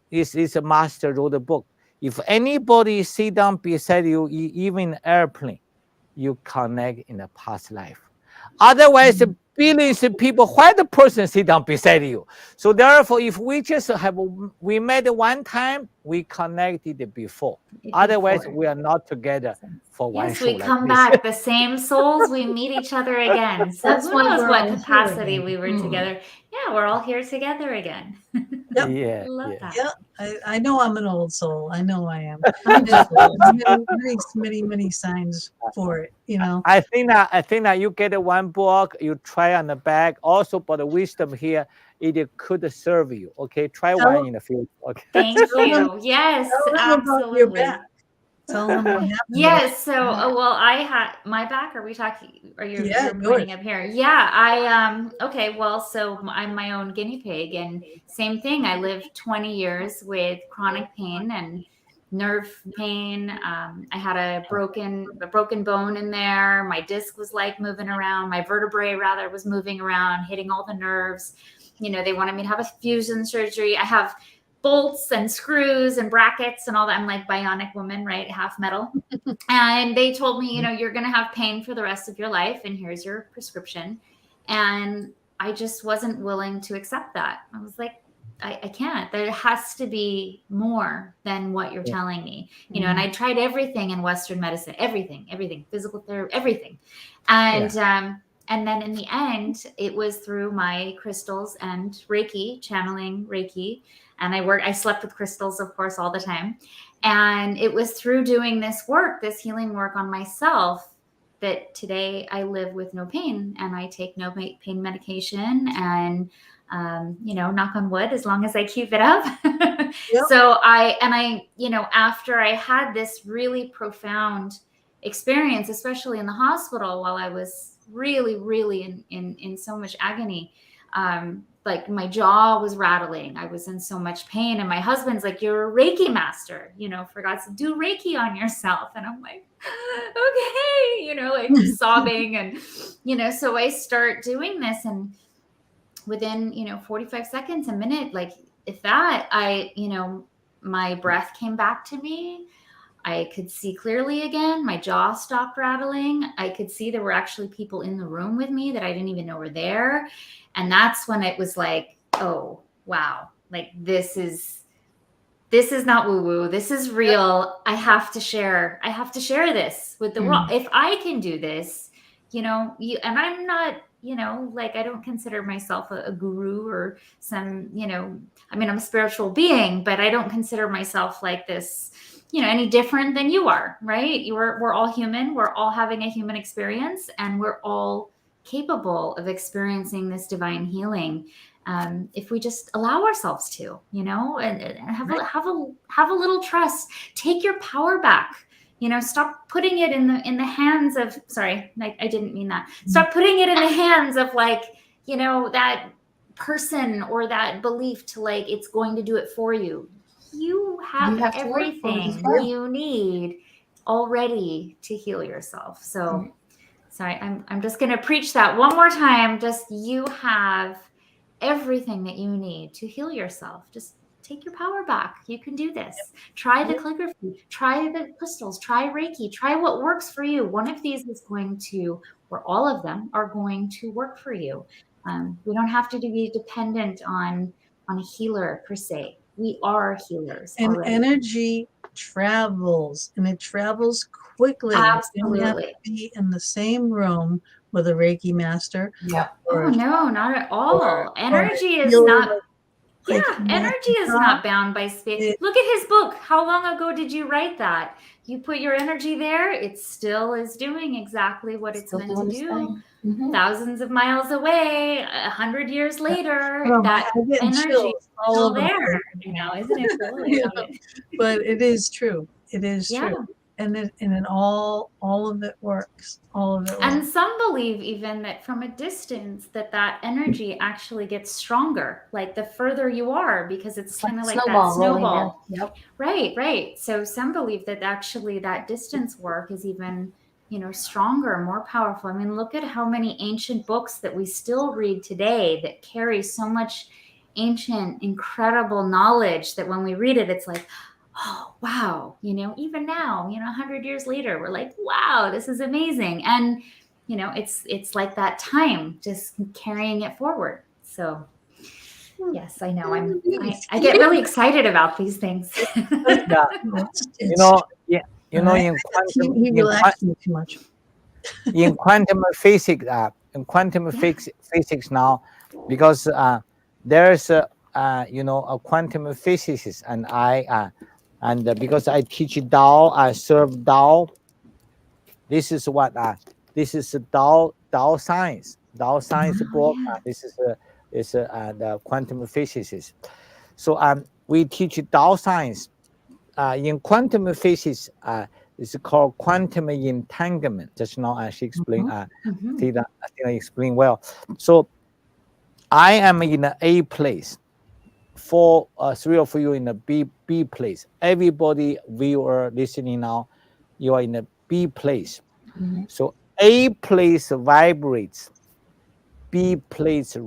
this is a master wrote a book. If anybody sit down beside you, even in an airplane, you connect in a past life. Otherwise, billions of people, why the person sit down beside you? So therefore, if we just we met one time, we connected before. Otherwise, we are not together for one show. Yes, we come back, the same souls, we meet each other again. So That's who knows what capacity again. we were together. Yeah, we're all here together again. Yeah, love that. Yeah, I know I'm an old soul. I know I am. Many signs for it, I think you get one book, you try on the back. Also, for the wisdom here, it could serve you. Okay, try one in the future. Okay. Thank you. Yes, absolutely. Tell them what happened. Yes. So, well, I had my back. Are we talking? Are you pointing up here? Yeah. Okay. Well, so I'm my own guinea pig, and same thing. I lived 20 years with chronic pain and nerve pain. I had a broken bone in there. My disc was like moving around. My vertebrae rather was moving around, hitting all the nerves. They wanted me to have a fusion surgery. I have bolts and screws and brackets and all that. I'm like bionic woman, right? Half metal. And they told me, you're going to have pain for the rest of your life. And here's your prescription. And I just wasn't willing to accept that. I was like, I can't. There has to be more than what you're telling me, and I tried everything in Western medicine, everything, physical therapy, everything. And then in the end, it was through my crystals and Reiki, channeling Reiki. And I slept with crystals, of course, all the time. And it was through doing this healing work on myself, that today I live with no pain, and I take no pain medication, and knock on wood, as long as I keep it up. So after I had this really profound experience, especially in the hospital while I was really, really in so much agony, like my jaw was rattling. I was in so much pain. And my husband's like, you're a Reiki master, for God's sake, do Reiki on yourself. And I'm like, okay, like sobbing. And, so I start doing this, and within, 45 seconds, a minute, like if that, my breath came back to me. I could see clearly again. My jaw stopped rattling. I could see there were actually people in the room with me that I didn't even know were there. And that's when it was like, oh, wow. Like this is not woo-woo. This is real. I have to share this with the world. If I can do this, and I'm not, I don't consider myself a guru or some, I'm a spiritual being, but I don't consider myself like this, any different than you are, right? We're all human. We're all having a human experience, and we're all capable of experiencing this divine healing. If we just allow ourselves to, and have a little trust, take your power back. Stop putting it in the hands of, sorry, I didn't mean that. Stop putting it in the hands of that person or that belief to it's going to do it for you. You have everything you need already to heal yourself. So sorry, I'm just going to preach that one more time. Just you have everything that you need to heal yourself. Just take your power back. You can do this. Try the calligraphy, try the crystals, try Reiki, try what works for you. One of these is going to, or all of them are going to work for you. We don't have to be dependent on a healer per se. We are healers And already. energy travels, and it travels quickly. Absolutely. You don't have to be in the same room with a Reiki master. Yeah. Oh no, not at all. Energy is healer, not. like Yeah, energy is not bound by space. Look at his book. How long ago did you write that? You put your energy there, it still is doing exactly what it's Still meant to doing its do. thing. Mhm. Thousands of miles away, 100 years later, Oh, that I'm getting energy chills is all still over the there. place. You know, isn't it cool? I You love know, it. but it is true. It is Yeah. true. And it all of it works. All of it And works. some believe even that from a distance that energy actually gets stronger, like the further you are, because it's kind of like that snowball. Yep. Right. So some believe that actually that distance work is even, stronger, more powerful. I mean, look at how many ancient books that we still read today that carry so much ancient, incredible knowledge that when we read it, it's like, oh, wow, even now, 100 years later, we're like, wow, this is amazing. And, it's like that time just carrying it forward. So yes, I know. I get really excited about these things. Yeah. In quantum, he relaxed me too much. in quantum physics, physics now, because there's a quantum physicist, and because I teach Tao, I serve Tao. This is what this is Tao science. Tao science book. This is the quantum physicist. So we teach Tao science. In quantum physics, it's called quantum entanglement. Just now, she explained. I think I explained well. So I am in the A place. For 3 of you in the B place. Everybody viewer listening now, you are in the B place. So A place vibrates, B place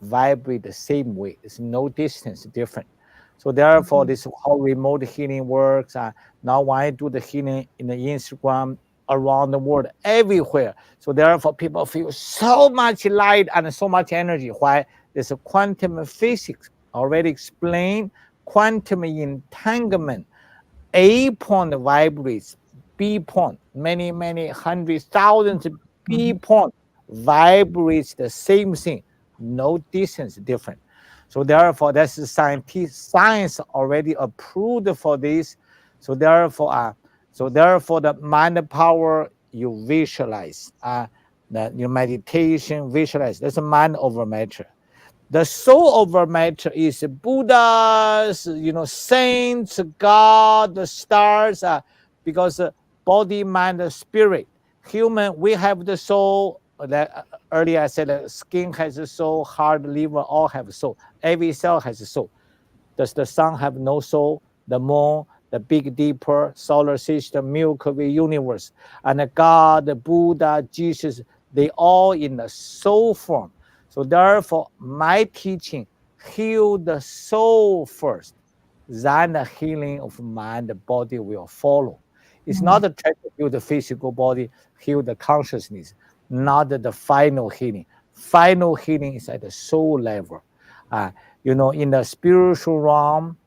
vibrate the same way. It's no distance different. So therefore, this is how remote healing works. Now when I do the healing in the Instagram around the world, everywhere. So therefore, people feel so much light and so much energy. Why? There's a quantum physics already explained. Quantum entanglement. A point vibrates, B point, many hundreds, thousands of B point vibrates the same thing, no distance different. So therefore, that's the science already approved for this. So therefore, the mind power you visualize, your meditation visualize. That's a mind over matter. The soul over matter is Buddhas, saints, God, the stars, because body, mind, spirit. Human, we have the soul. That earlier I said, skin has a soul, heart, liver, all have a soul. Every cell has a soul. Does the sun have no soul? The moon, the big deeper solar system, Milky Way universe, and God, the Buddha, Jesus, they all in the soul form. So therefore, my teaching, heal the soul first, then the healing of mind, the body will follow. It's not a try to heal the physical body, heal the consciousness, not the final healing. Final healing is at the soul level. In the spiritual realm,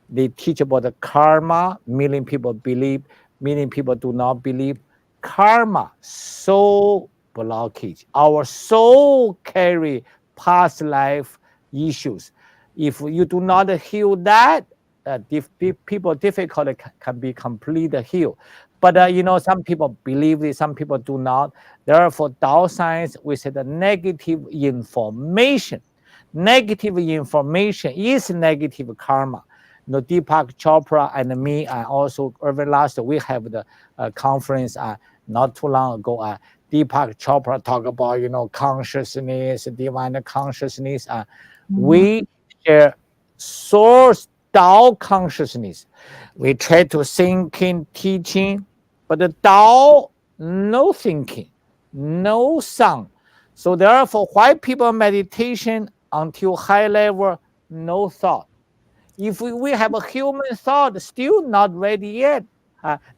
they teach about the karma. Million people believe, million people do not believe. Karma, soul blockage. Our soul carry past life issues. If you do not heal that, people difficult can be completely healed. But some people believe it, some people do not. Therefore, Tao science, we say the negative information. Negative information is negative karma. Deepak Chopra and me, and also Irvin Last, we have the conference not too long ago. Deepak Chopra talk about consciousness, divine consciousness. We share source Tao consciousness. We try to thinking, teaching, but the Tao no thinking, no sound. So therefore, why people meditation until high level, no thought. If we have a human thought, still not ready yet.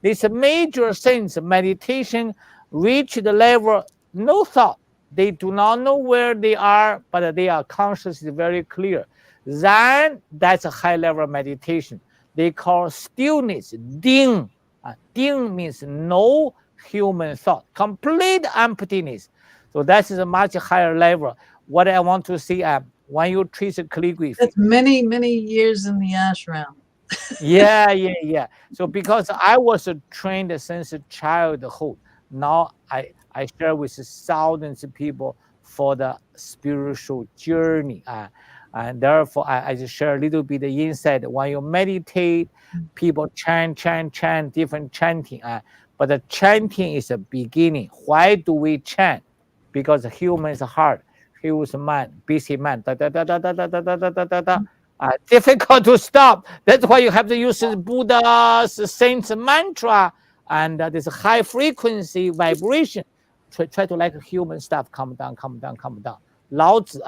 This major sense meditation reach the level no thought. They do not know where they are, but they are consciously very clear. Then that's a high level meditation. They call stillness ding. Ding means no human thought, complete emptiness. So that is a much higher level. What I want to see when you trace calligraphy. That's many, many years in the ashram. Yeah. So because I was trained since childhood, now I share with thousands of people for the spiritual journey. And therefore, I just share a little bit the insight. When you meditate, people chant, different chanting. But the chanting is a beginning. Why do we chant? Because the human's heart, human mind, busy mind, difficult to stop. That's why you have to use Buddha's saints mantra and this high frequency vibration. Try to like human stuff. Calm down. Lao Tzu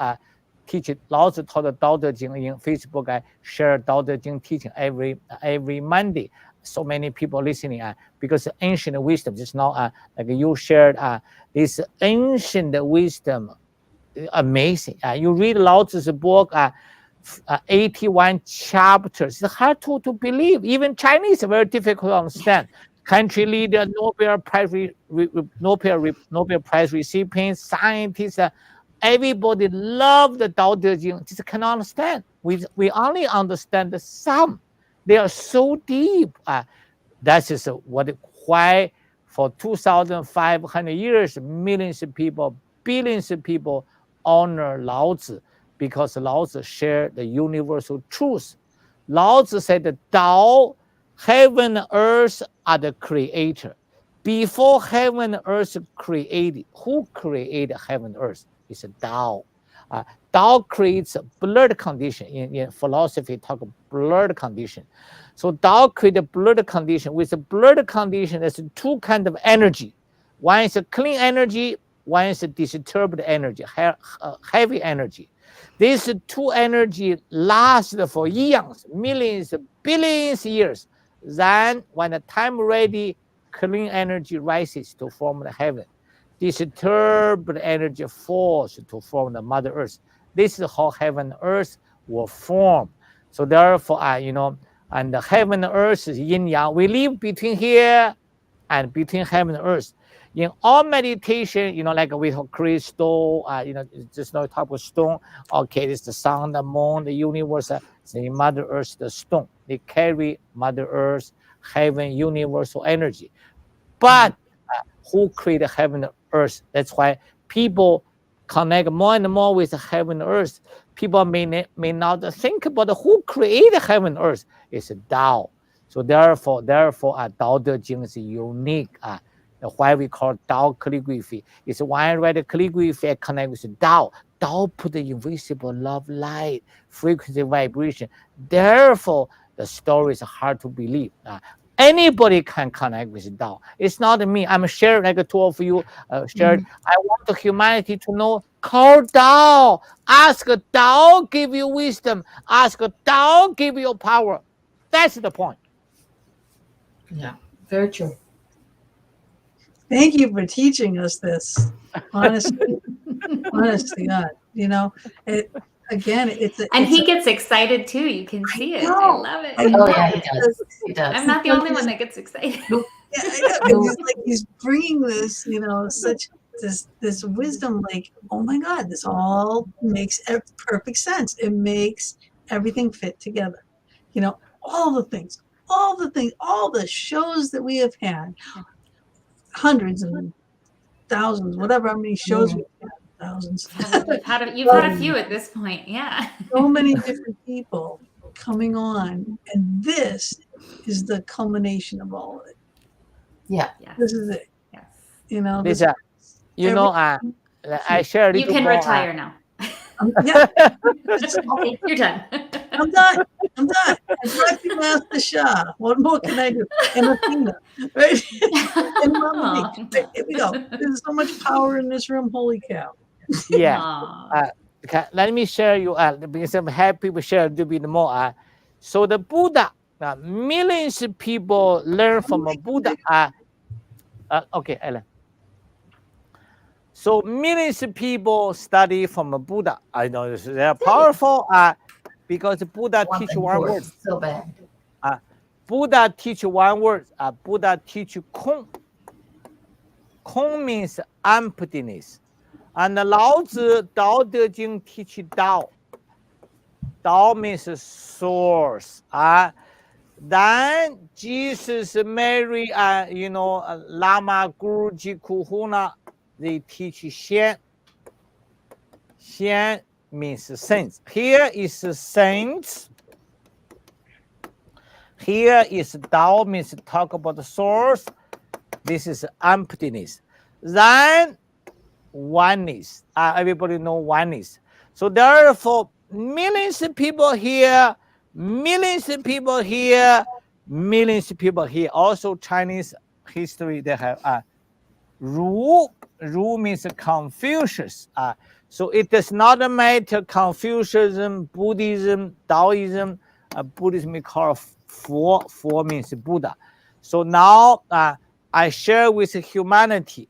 teach it. Lao Tzu taught the Tao Te Ching in Facebook. I share Tao Te Ching teaching every Monday. So many people listening because ancient wisdom just now like you shared this ancient wisdom, amazing. You read Lao Tzu's book. 81 chapters. It's hard to believe. Even Chinese are very difficult to understand. Country leader, Nobel Prize recipients, scientists, everybody love the Tao Te Ching. Just cannot understand. We only understand the some. They are so deep. That is why for 2,500 years, millions of people, billions of people honor Lao Tzu, because Lao Tzu shared the universal truth. Lao Tzu said that Tao, heaven and earth are the creator. Before heaven and earth created, who created heaven and earth? It's Tao. Tao creates a blood condition. In philosophy, talk about blood condition. So Tao created blood condition. With the blood condition, there's two kinds of energy. One is a clean energy, one is a disturbed energy, heavy energy. These two energy last for eons, millions, billions years. Then when the time ready, clean energy rises to form the heaven. Disturbed energy falls to form the Mother Earth. This is how heaven and earth will form. So therefore, and the heaven and earth is yin yang. We live between here and between heaven and earth. In all meditation, like we have crystal, just now talk about stone. Okay, it's the sun, the moon, the universe, the Mother Earth, the stone. They carry Mother Earth, heaven, universal energy. But who created heaven and earth? That's why people connect more and more with heaven and earth. People may not think about who created heaven and earth. It's Tao. So therefore, Tao Te Ching is unique. Why we call Tao calligraphy. It's when I write calligraphy, I connect with Tao. Tao put the invisible love light, frequency, vibration. Therefore, the story is hard to believe. Anybody can connect with Tao. It's not me. I'm sharing like two of you shared. I want the humanity to know. Call Tao. Ask Tao give you wisdom. Ask Tao give you power. That's the point. Yeah, very true. Thank you for teaching us this. Honestly, God, and he gets excited too. You can see it. I love it. He does. I'm not the only one that gets excited. Yeah, I know. He's bringing this, such this wisdom. Like, oh my God, this all makes perfect sense. It makes everything fit together. All the things, all the shows that we have had. Hundreds and thousands, whatever how many shows we've had, thousands. You've had a few at this point, yeah. So many different people coming on, and this is the culmination of all of it. Yeah. This is it. Yes. I share a little You can more, retire now. Yeah, Okay, you're done. I'm done. I brought you Master Shah. What more can I do? And Athena, right? And Mama D. Right, here we go. There's so much power in this room. Holy cow! Yeah. Let me share you because I'm happy to share a little bit more. So the Buddha, millions of people learn from a Buddha. Okay, Ellen. So millions of people study from a Buddha. I know they're powerful because Buddha teach one word. So bad. Buddha teach one word. Buddha teach Kong. Kong means emptiness. And Lao Tzu, Tao De Jing teach Tao. Tao means source. Then Jesus, Mary, Lama, Guruji, Kuhuna, they teach Xian. Xian means saints. Here is saints. Here is Tao means talk about the source. This is emptiness. Then oneness. Everybody know oneness. So therefore, millions of people here, millions of people here, millions of people here. Also Chinese history, they have Ru. Ru means Confucius. So it does not matter Confucianism, Buddhism, Taoism. Buddhism we call Fo. Fo means Buddha. So now I share with humanity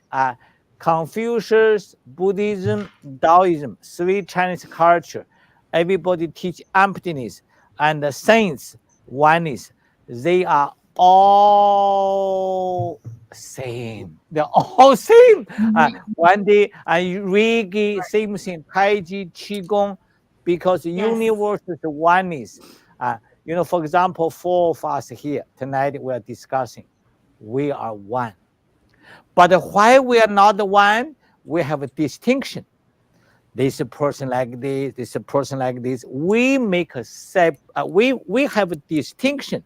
Confucius, Buddhism, Taoism, 3 Chinese culture. Everybody teach emptiness, and the saints, oneness. They are all same. They're all same. One day, Reiki, same thing, Tai Chi, Qigong, because universe is oneness. For example, 4 of us here tonight we are discussing. We are one. But why we are not one? We have a distinction. This person like this, this person like this. We make a we have a distinction.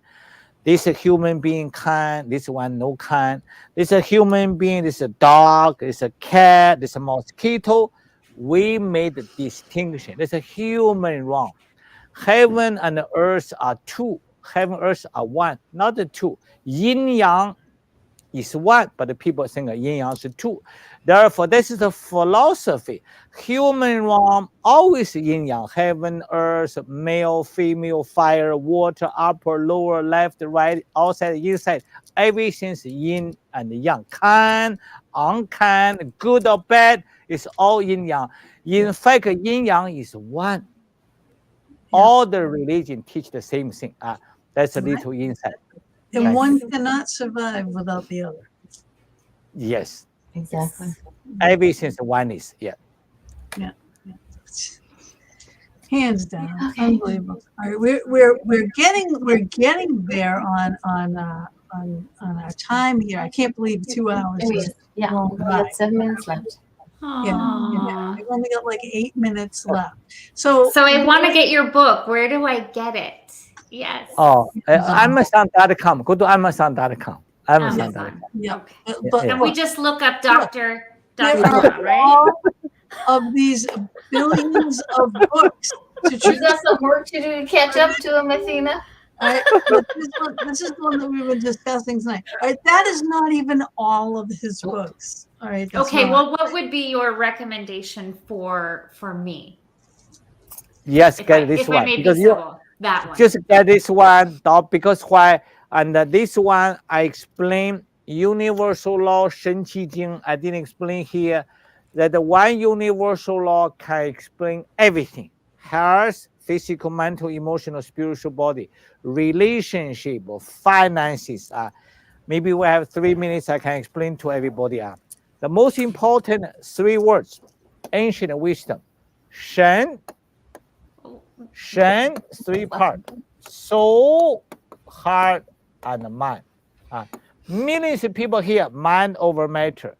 This a human being kind, this one no kind. This a human being, this a dog, this a cat, this a mosquito. We made a distinction. This a human wrong. Heaven and earth are 2. Heaven and earth are 1, not the 2. Yin yang is 1, but the people think yin yang is 2. Therefore, this is the philosophy. Human realm always yin yang. Heaven, earth, male, female, fire, water, upper, lower, left, right, outside, inside. Everything's yin and yang. Kind, unkind, good or bad, it's all yin yang. In fact, yin yang is 1. All the religion teach the same thing. That's a little insight. And one cannot survive without the other. Yes. Exactly. Everything's oneness. Yeah. Hands down, unbelievable. All right, we're getting there on our time here. I can't believe 2 hours. We got 7 minutes left. Yeah. We've only got like 8 minutes left. So I want to get your book. Where do I get it? Yes. Amazon.com. Go to Amazon.com. Amazon.com. Yeah. And we just look up Dr. There right? are all of these billions of books. You got some work to do to catch up to him, Athena. This is one that we were discussing tonight. All right, that is not even all of his books. All right. Okay. Well, what would be your recommendation for me? Yes, get this one. Because that one. Just get this one, because why? And this one I explain universal law, Shen Qi Jing. I didn't explain here that the one universal law can explain everything: health, physical, mental, emotional, spiritual body, relationship, finances. Maybe we have 3 minutes. I can explain to everybody. The most important 3 words: ancient wisdom, Shen. Shen, 3 parts: soul, heart, and mind. Millions of people here, mind over matter.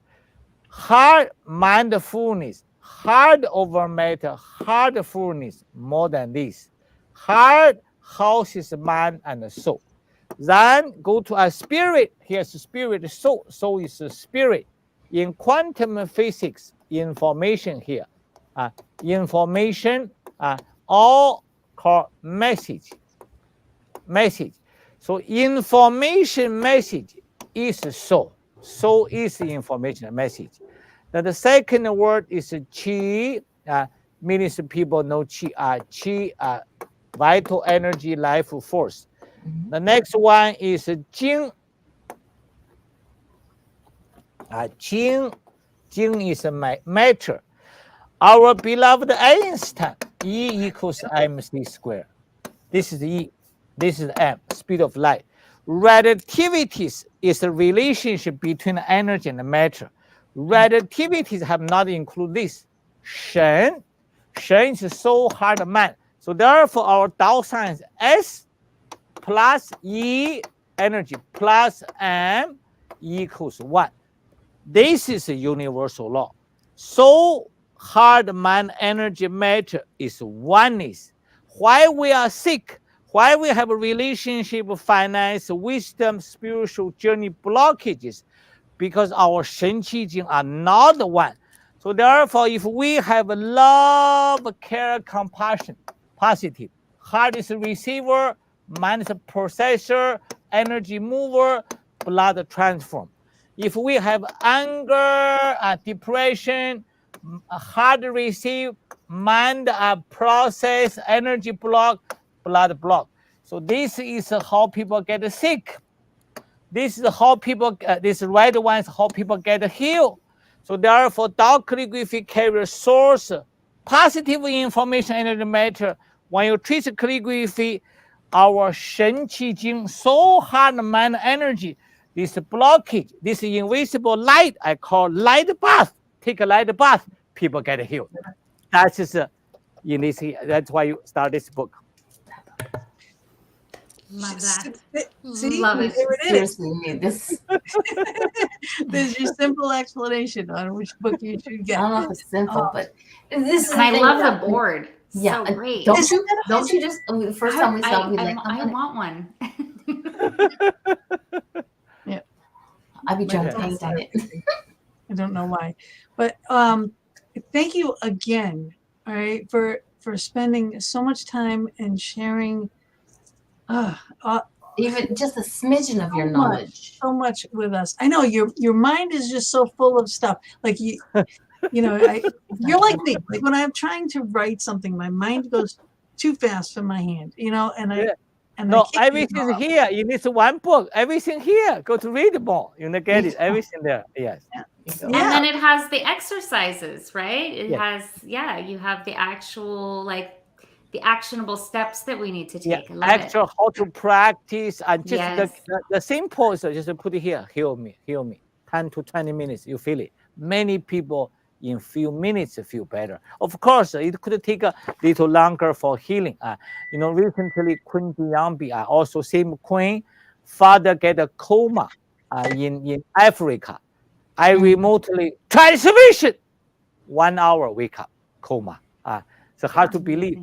Heart, mindfulness. Heart over matter, heartfulness, more than this. Heart houses mind and soul. Then go to a spirit. Here's spirit, soul. Soul is a spirit. In quantum physics, information here. Information, all called message. Message. So information message is soul. Soul is the information message. Now the second word is qi. Millions of people know qi. Qi vital energy, life force. Mhm. The next one is Jing. Jing is a matter. Our beloved Einstein, E equals mc squared. This is E, this is m, speed of light. Relativities is a relationship between energy and matter. Relativities have not included this. Shen is a soul, heart, mind. So therefore, our Tao sign is S plus E energy plus M equals 1. This is a universal law. Soul, heart, mind, energy, matter is oneness. Why we are sick, why we have a relationship, finance, wisdom, spiritual journey blockages, because our Shen Qi Jing are not one. So therefore, if we have love, care, compassion, positive, heart is a receiver, mind is a processor, energy mover, blood transform. If we have anger, depression, heart receive, mind process, energy block, blood block. So this is how people get sick. This is how people, this red one is how people get healed. So therefore, Tao calligraphy carries source, positive information energy matter. When you trace calligraphy, our Shen Qi Jing, soul, heart, mind, energy, this blockage, this invisible light, I call light bath. Take a light bath, people get healed. That's just in this. That's why you start this book. Love that. See, Love it. there it is. Seriously, you need this. There's your simple explanation on which book you should I get. don't know if it's simple, but this is. And I thing love about the board. Yeah, So great. Don't you just the first time we saw, we like, I want one. Yeah, I'd be trying to Okay. paint on it. I don't know why, but thank you again, all right, for spending so much time and sharing Even just a smidgen of your So much. knowledge. so much with us. I know your mind is just so full of stuff. Like you know, you're like me. Like when I'm trying to write something, my mind goes too fast for my hand. You know, and I Yeah. and No, I can't keep it everything's all. here. You need one book. Everything here. Go to read more. You know, get it. Everything there. Yes. So, And Yeah. then it has the exercises, right? It Yes. has, you have the actual, like, the actionable steps that we need to Yeah. take. I love Actual how to practice and just Yes. the simple is just put it here. Heal me. 10 to 20 minutes. You feel it. Many people in few minutes feel better. Of course, it could take a little longer for healing. You know, recently Queen Diambi, also same queen, father get a coma in Africa. I remotely transmission 1 hour wake up coma. So hard to believe.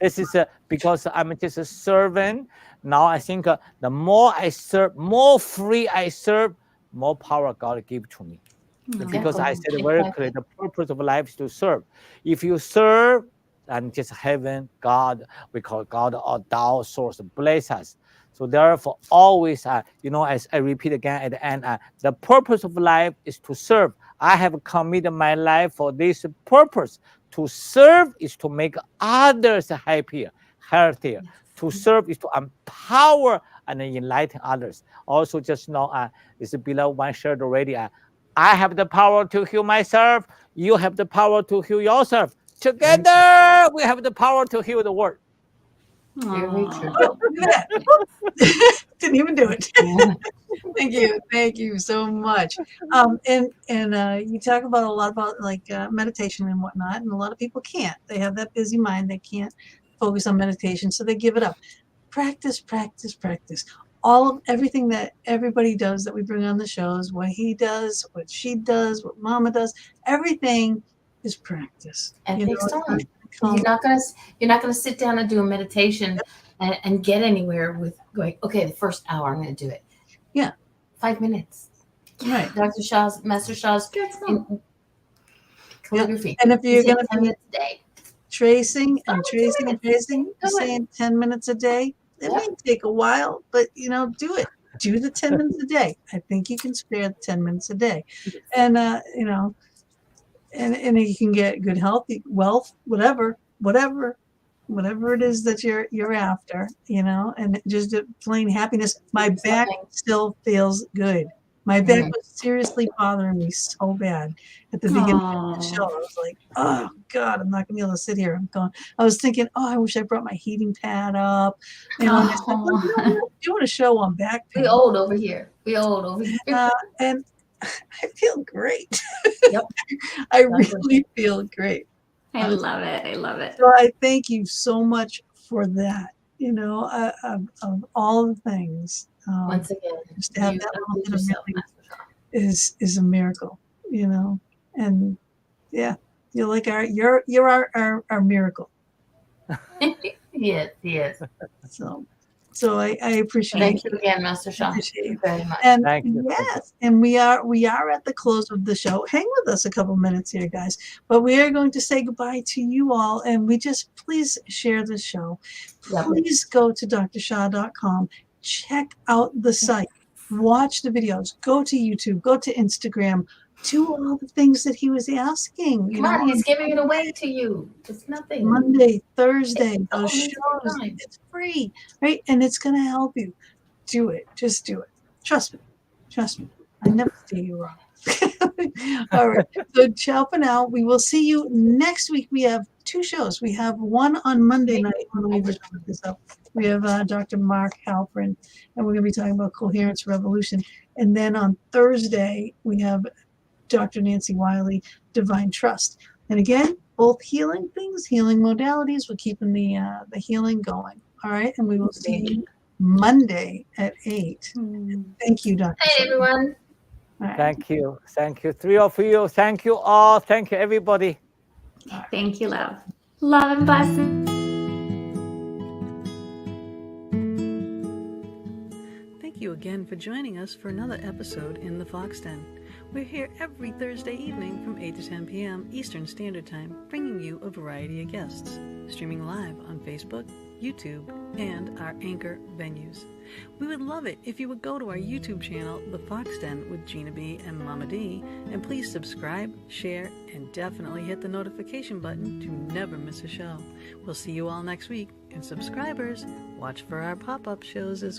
This is because I'm just a servant. Now I think the more I serve, more free I serve, more power God give to me. Because I said very clearly, the purpose of life is to serve. If you serve, and just heaven, God, we call God or Tao source, bless us. So therefore, always, you know, as I repeat again at the end, the purpose of life is to serve. I have committed my life for this purpose. To serve is to make others happier, healthier. To serve is to empower and enlighten others. Also, just now, it's below one shared already. I have the power to heal myself. You have the power to heal yourself. Together, we have the power to heal the world. Very true. Didn't even do it. Thank you so much. And you talk about a lot about like meditation and whatnot, and a lot of people can't. They have that busy mind. They can't focus on meditation, so they give it up. Practice, practice, practice. Everything that everybody does that we bring on the shows, what he does, what she does, what Mama does, everything is practice. And You it takes know, time. it's not You're not gonna sit down and do a meditation and get anywhere with going, okay, the first hour I'm gonna do it. Yeah. 5 minutes. right. Master Shaw's calligraphy. And if you're He said going to 10 be minutes a day. tracing and Oh, tracing and tracing, Do you're it. saying 10 minutes a day. It Yeah. may take a while, but you know, do it. Do the 10 minutes a day. I think you can spare 10 minutes a day. And you know, and you can get good health, wealth, whatever whatever it is that you're after, and just plain happiness. My back still feels good. My back was seriously bothering me so bad at the beginning of the show. I was like, oh God, I'm not gonna be able to sit here. I was thinking, oh, I wish I brought my heating pad up. And I said, well, I'm doing a show on back pain. We old over here. And I feel great. Yep. I really feel great. I love it. I love it. So I thank you so much for that. Of all the things, Once again, just to have that little bit of healing is a miracle. And yeah, you're our miracle. Yes. So I appreciate Thank you again, Master Shah. Appreciate you very much. And Thank you. yes, and we are at the close of the show. Hang with us a couple minutes here, guys. But we are going to say goodbye to you all, and please share this show. Please go to drshah.com, check out the site, watch the videos, go to YouTube, go to Instagram, do all the things that he was asking. Come on, he's giving it away to you. It's nothing. Monday, Thursday, those shows. It's free, right? And it's going to help you. Do it. Just do it. Trust me. I never say you wrong. All right. So ciao for now. We will see you next week. We have 2 shows. We have one on Monday night. We have Dr. Mark Halpern, and we're going to be talking about coherence revolution. And then on Thursday, we have Dr. Nancy Wiley, Divine Trust. And again, both healing things, healing modalities. We're keeping the healing going. All right. And we will see you Monday at 8. Thank you, Dr. Hey, everyone. Right. Thank you. 3 of you. Thank you all. Thank you, everybody. Thank you, love. Love and blessings. Thank you again for joining us for another episode in the Fox Den. We're here every Thursday evening from 8 to 10 p.m. Eastern Standard Time, bringing you a variety of guests, streaming live on Facebook, YouTube, and our Anchor venues. We would love it if you would go to our YouTube channel, The Fox Den with Gina B and Mama D, and please subscribe, share, and definitely hit the notification button to never miss a show. We'll see you all next week, and subscribers, watch for our pop-up shows as well.